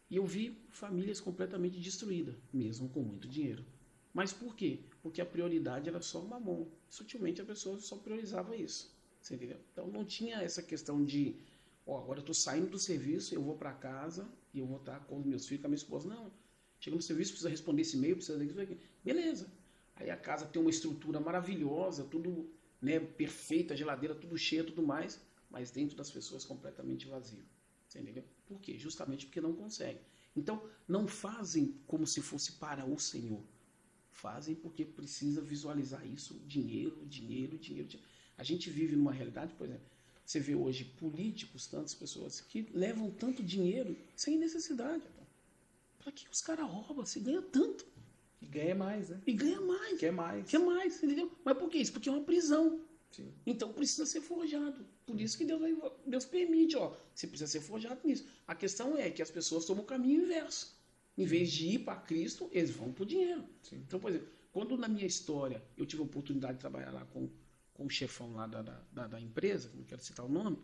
E eu vi famílias completamente destruídas, mesmo com muito dinheiro. Mas por quê? Porque a prioridade era só o Mamon. Sutilmente a pessoa só priorizava isso. Você entendeu? Então não tinha essa questão de, agora eu estou saindo do serviço, eu vou para casa e eu vou estar com os meus filhos, com a minha esposa. Não. Chega no serviço, precisa responder esse e-mail, precisa disso aqui. Beleza. Aí a casa tem uma estrutura maravilhosa, tudo, né, perfeita, a geladeira tudo cheia, tudo mais, mas dentro das pessoas completamente vazio. Você entendeu? Por quê? Justamente porque não conseguem. Então, não fazem como se fosse para o Senhor. Fazem porque precisa visualizar isso, dinheiro. A gente vive numa realidade, por exemplo, você vê hoje políticos, tantas pessoas que levam tanto dinheiro sem necessidade. Para que os caras roubam? Se ganha tanto. E ganha mais, né? E ganha mais. Quer mais. Quer mais, entendeu? Mas por que isso? Porque é uma prisão. Sim. Então precisa ser forjado. Por isso que Deus permite, você precisa ser forjado nisso. A questão é que as pessoas tomam o caminho inverso. Em vez de ir para Cristo, eles vão para o dinheiro. Sim. Então, por exemplo, quando na minha história eu tive a oportunidade de trabalhar lá com o chefão lá da empresa, não quero citar o nome,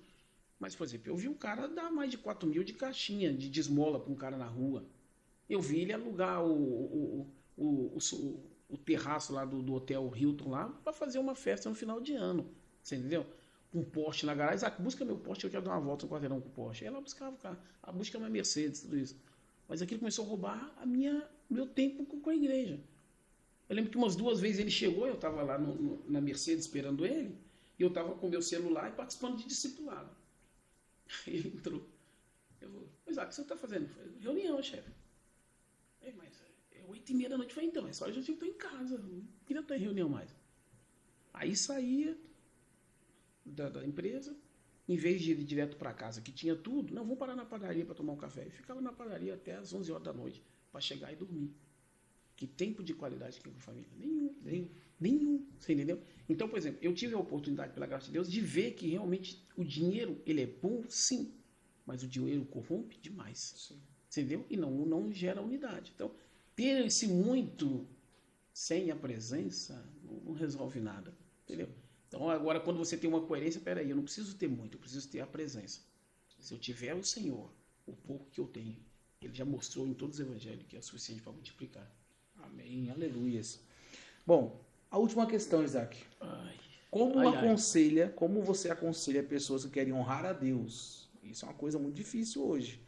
mas, por exemplo, eu vi um cara dar mais de 4 mil de caixinha, de esmola para um cara na rua. Eu vi ele alugar o terraço lá do Hotel Hilton lá para fazer uma festa no final de ano. Você entendeu? Um Porsche na garagem. Busca meu Porsche, eu quero dar uma volta no quarteirão com o Porsche. Aí ela buscava o carro. Busca minha Mercedes, tudo isso. Mas aquilo começou a roubar meu tempo com a igreja. Eu lembro que umas 2 vezes ele chegou, eu estava lá na Mercedes esperando ele, e eu estava com meu celular e participando de discipulado. Ele entrou. Eu falei, Isaac, o que você está fazendo? Eu falei, reunião, chefe. Mas é 8h30 da noite. Eu falei, então, essa hora eu já tinha que estar em casa. Não queria estar em reunião mais. Aí saía da empresa, em vez de ir direto para casa, que tinha tudo, não, vamos parar na padaria para tomar um café. E ficava na padaria até as 11 horas da noite, para chegar e dormir. Que tempo de qualidade que tem com a família? Nenhum. Você entendeu? Então, por exemplo, eu tive a oportunidade, pela graça de Deus, de ver que realmente o dinheiro, ele é bom, sim, mas o dinheiro corrompe demais. Sim. Você entendeu? E não gera unidade. Então, ter esse muito sem a presença não resolve nada. Entendeu? Então, agora, quando você tem uma coerência, peraí, eu não preciso ter muito, eu preciso ter a presença. Se eu tiver o Senhor, o pouco que eu tenho, ele já mostrou em todos os evangelhos que é suficiente para multiplicar. Amém, aleluias. Bom, a última questão, Isaac. Como você aconselha pessoas que querem honrar a Deus? Isso é uma coisa muito difícil hoje,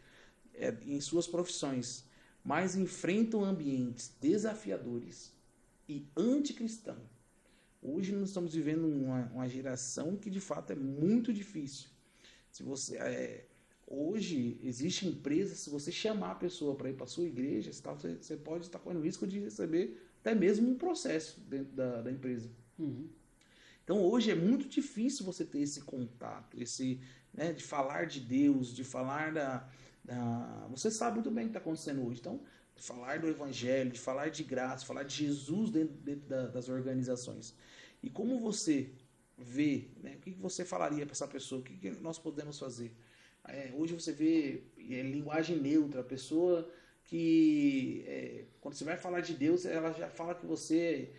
em suas profissões, mas enfrentam ambientes desafiadores e anticristãos. Hoje nós estamos vivendo uma geração que de fato é muito difícil. Hoje existe empresa, se você chamar a pessoa para ir para a sua igreja, você pode estar correndo risco de receber até mesmo um processo dentro da empresa. Uhum. Então hoje é muito difícil você ter esse contato, de falar de Deus, de falar Você sabe muito bem o que está acontecendo hoje. Então, de falar do Evangelho, de falar de graça, falar de Jesus dentro das organizações. E como você vê, o que você falaria para essa pessoa? O que nós podemos fazer? Hoje você vê linguagem neutra, a pessoa que, quando você vai falar de Deus, ela já fala que você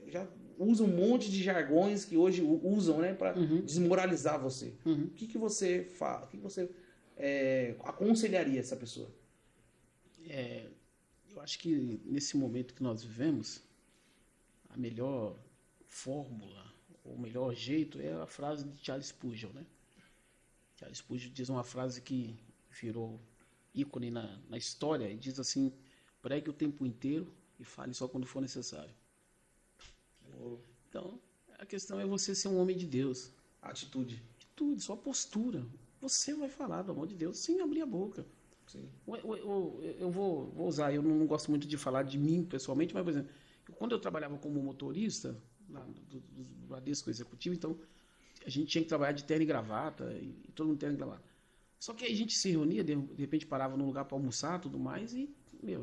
já usa um monte de jargões que hoje usam para desmoralizar você. O que você fala? O que você aconselharia essa pessoa? Eu acho que nesse momento que nós vivemos, a melhor fórmula, o melhor jeito é a frase de Charles Spurgeon, né? Charles Spurgeon diz uma frase que virou ícone na história e diz assim: pregue o tempo inteiro e fale só quando for necessário. Então, a questão é você ser um homem de Deus. Atitude, sua postura. Você vai falar do amor de Deus sem abrir a boca. Sim. Eu vou usar, eu não gosto muito de falar de mim pessoalmente, mas, por exemplo, quando eu trabalhava como motorista lá do Bradesco Executivo, então a gente tinha que trabalhar de terno e gravata, e todo mundo terno e gravata. Só que aí a gente se reunia, de repente parava num lugar para almoçar, tudo mais, e,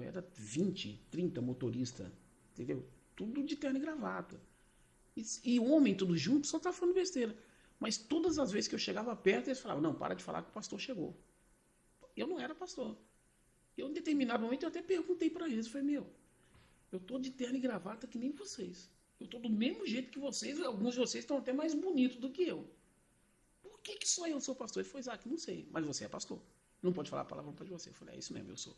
era 20, 30 motoristas, entendeu? Tudo de terno e gravata. E o homem, tudo junto, só tá falando besteira. Mas todas as vezes que eu chegava perto, eles falavam: não, para de falar que o pastor chegou. Eu não era pastor. Em determinado momento, eu até perguntei para eles, eu falei: eu tô de terno e gravata que nem vocês. Eu tô do mesmo jeito que vocês, alguns de vocês estão até mais bonitos do que eu. Por que só eu sou pastor? Ele falou: Isaac, não sei, mas você é pastor. Não pode falar a palavra para você. Eu falei: é isso mesmo, eu sou.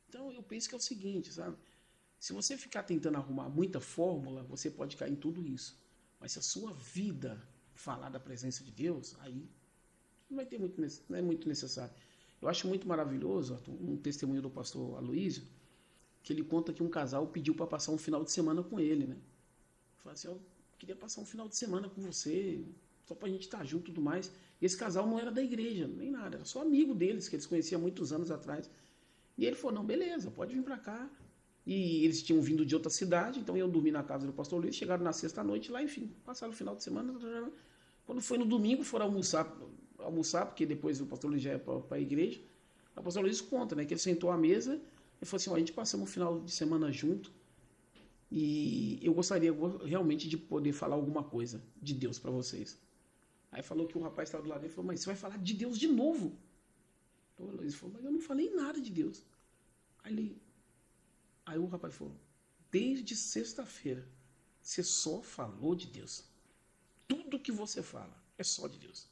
Então, eu penso que é o seguinte, sabe? Se você ficar tentando arrumar muita fórmula, você pode cair em tudo isso. Mas se a sua vida falar da presença de Deus, aí não vai ter não é muito necessário. Eu acho muito maravilhoso um testemunho do pastor Aloísio, que ele conta que um casal pediu para passar um final de semana com ele, né? Falei assim: eu queria passar um final de semana com você, só para a gente estar junto e tudo mais. E esse casal não era da igreja, nem nada, era só amigo deles, que eles conheciam há muitos anos atrás. E ele falou: não, beleza, pode vir para cá. E eles tinham vindo de outra cidade, então iam dormir na casa do pastor Luiz, chegaram na sexta-noite lá, enfim, passaram o final de semana. Quando foi no domingo, foram almoçar, porque depois o pastor Luiz já ia para a igreja. O pastor Luiz conta, né, que ele sentou à mesa e falou assim: a gente passamos um final de semana junto e eu gostaria realmente de poder falar alguma coisa de Deus para vocês. Aí falou que o rapaz estava do lado dele e falou: mas você vai falar de Deus de novo? Então o Luiz falou: mas eu não falei nada de Deus. Aí o rapaz falou: desde sexta-feira, você só falou de Deus. Tudo que você fala é só de Deus.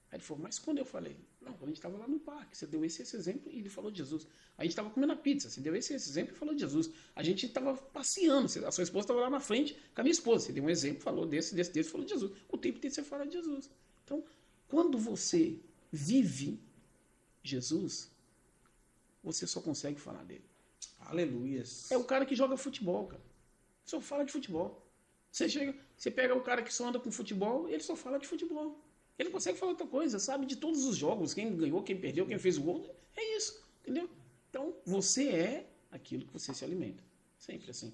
Aí ele falou, mas quando eu falei? Não, quando a gente estava lá no parque, você deu esse exemplo e ele falou de Jesus. A gente estava comendo a pizza, você deu esse exemplo e falou de Jesus. A gente estava passeando, a sua esposa estava lá na frente com a minha esposa. Você deu um exemplo, falou desse, falou de Jesus. O tempo inteiro você fala de Jesus. Então, quando você vive Jesus, você só consegue falar dele. Aleluias. É o cara que joga futebol, cara. Só fala de futebol. Você pega o cara que só anda com futebol, ele só fala de futebol. Ele não consegue falar outra coisa, sabe? De todos os jogos, quem ganhou, quem perdeu, quem fez o gol, é isso, entendeu? Então, você é aquilo que você se alimenta. Sempre assim.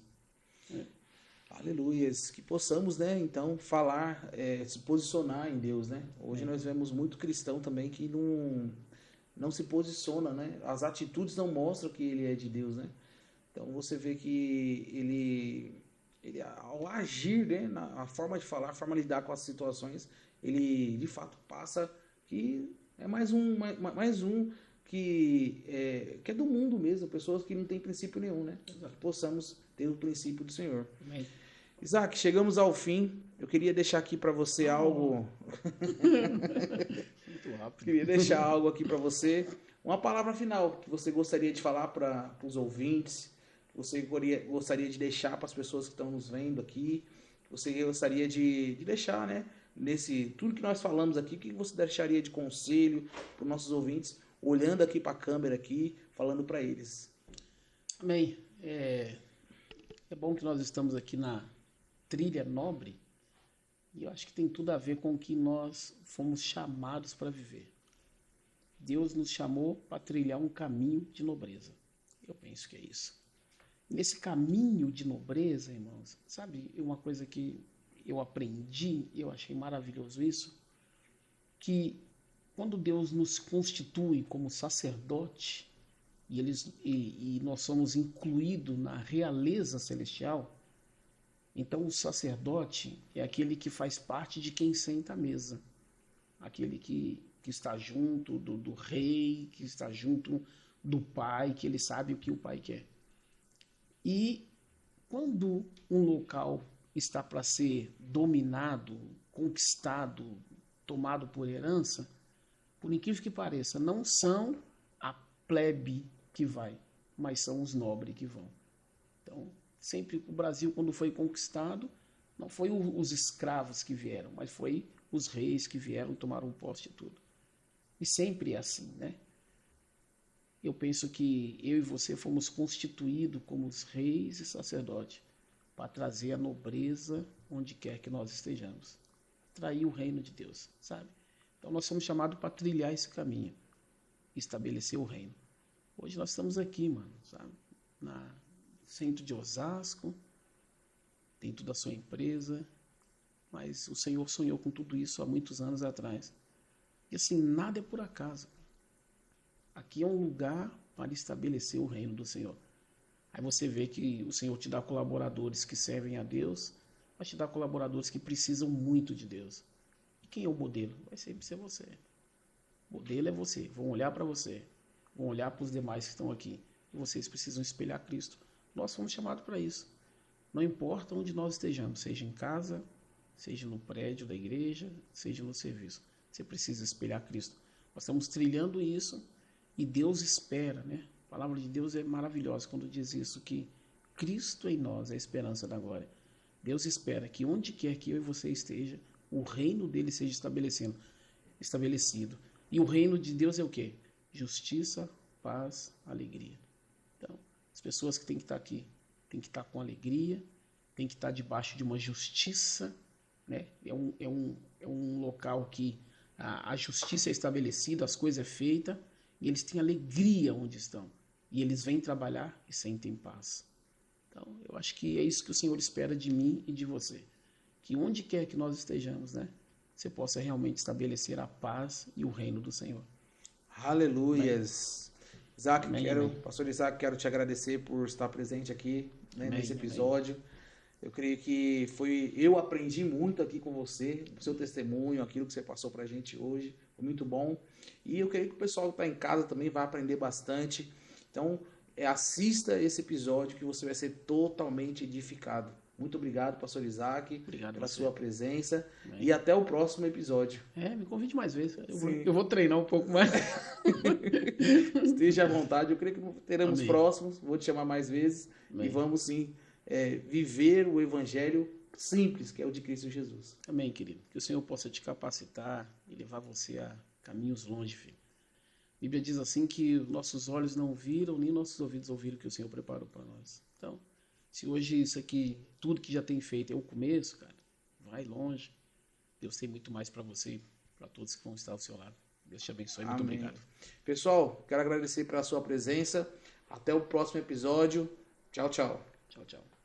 Aleluias. Que possamos, né, então, falar, se posicionar em Deus, né? Hoje nós vemos muito cristão também que não se posiciona, né? As atitudes não mostram que ele é de Deus, né? Então, você vê que ele ao agir, né, a forma de falar, a forma de lidar com as situações, ele de fato passa que é mais um que é do mundo mesmo, pessoas que não têm princípio nenhum, né? Que possamos ter o princípio do Senhor. Amém. Isaac, chegamos ao fim. Eu queria deixar aqui para você algo. Muito rápido. Queria deixar algo aqui para você. Uma palavra final que você gostaria de falar para os ouvintes. Você gostaria de deixar para as pessoas que estão nos vendo aqui. Você gostaria de deixar, né? Nesse tudo que nós falamos aqui, o que você deixaria de conselho para os nossos ouvintes, olhando aqui para a câmera aqui, falando para eles? Amém. É bom que nós estamos aqui na trilha nobre e eu acho que tem tudo a ver com o que nós fomos chamados para viver. Deus nos chamou para trilhar um caminho de nobreza. Eu penso que é isso. Nesse caminho de nobreza, irmãos, sabe uma coisa que eu aprendi, eu achei maravilhoso isso, que quando Deus nos constitui como sacerdote e nós somos incluídos na realeza celestial, então o sacerdote é aquele que faz parte de quem senta à mesa, aquele que está junto do rei, que está junto do pai, que ele sabe o que o pai quer. E quando um local está para ser dominado, conquistado, tomado por herança, por incrível que pareça, não são a plebe que vai, mas são os nobres que vão. Então, sempre o Brasil, quando foi conquistado, não foi os escravos que vieram, mas foi os reis que vieram, tomaram posse de tudo. E sempre é assim, né? Eu penso que eu e você fomos constituídos como os reis e sacerdotes para trazer a nobreza onde quer que nós estejamos. Trair o reino de Deus, sabe? Então nós somos chamados para trilhar esse caminho, estabelecer o reino. Hoje nós estamos aqui, mano, sabe? No centro de Osasco, dentro da sua empresa, mas o Senhor sonhou com tudo isso há muitos anos atrás. E assim, nada é por acaso. Aqui é um lugar para estabelecer o reino do Senhor. Aí você vê que o Senhor te dá colaboradores que servem a Deus, mas te dá colaboradores que precisam muito de Deus. E quem é o modelo? Vai sempre ser você. O modelo é você. Vão olhar para você. Vão olhar para os demais que estão aqui. E vocês precisam espelhar Cristo. Nós fomos chamados para isso. Não importa onde nós estejamos, seja em casa, seja no prédio da igreja, seja no serviço. Você precisa espelhar Cristo. Nós estamos trilhando isso e Deus espera, né? A palavra de Deus é maravilhosa quando diz isso, que Cristo em nós é a esperança da glória. Deus espera que onde quer que eu e você esteja, o reino dele seja estabelecido. E o reino de Deus é o quê? Justiça, paz, alegria. Então, as pessoas que têm que estar aqui, têm que estar com alegria, têm que estar debaixo de uma justiça, né? É um local que a justiça é estabelecida, as coisas é feita, e eles têm alegria onde estão. E eles vêm trabalhar e sentem paz. Então, eu acho que é isso que o Senhor espera de mim e de você. Que onde quer que nós estejamos, né, você possa realmente estabelecer a paz e o reino do Senhor. Aleluias. Amém. Isaac, Amém. Pastor Isaac, quero te agradecer por estar presente aqui, né, Amém. nesse episódio. Amém. Eu creio que eu aprendi muito aqui com você, o seu testemunho, aquilo que você passou pra gente hoje, foi muito bom. E eu creio que o pessoal que está em casa também vai aprender bastante. Então, assista esse episódio que você vai ser totalmente edificado. Muito obrigado, pastor Isaac, pela sua presença. Amém. E até o próximo episódio. Me convide mais vezes. Eu vou treinar um pouco mais. Esteja à vontade. Eu creio que teremos próximos. Vou te chamar mais vezes. Amém. E vamos sim viver o evangelho simples, que é o de Cristo Jesus. Amém, querido. Que o Senhor possa te capacitar e levar você a caminhos longe, filho. A Bíblia diz assim que nossos olhos não viram, nem nossos ouvidos ouviram o que o Senhor preparou para nós. Então, se hoje isso aqui, tudo que já tem feito é o começo, cara, vai longe. Deus tem muito mais para você e para todos que vão estar ao seu lado. Deus te abençoe. Muito obrigado. Pessoal, quero agradecer pela sua presença. Até o próximo episódio. Tchau, tchau. Tchau, tchau.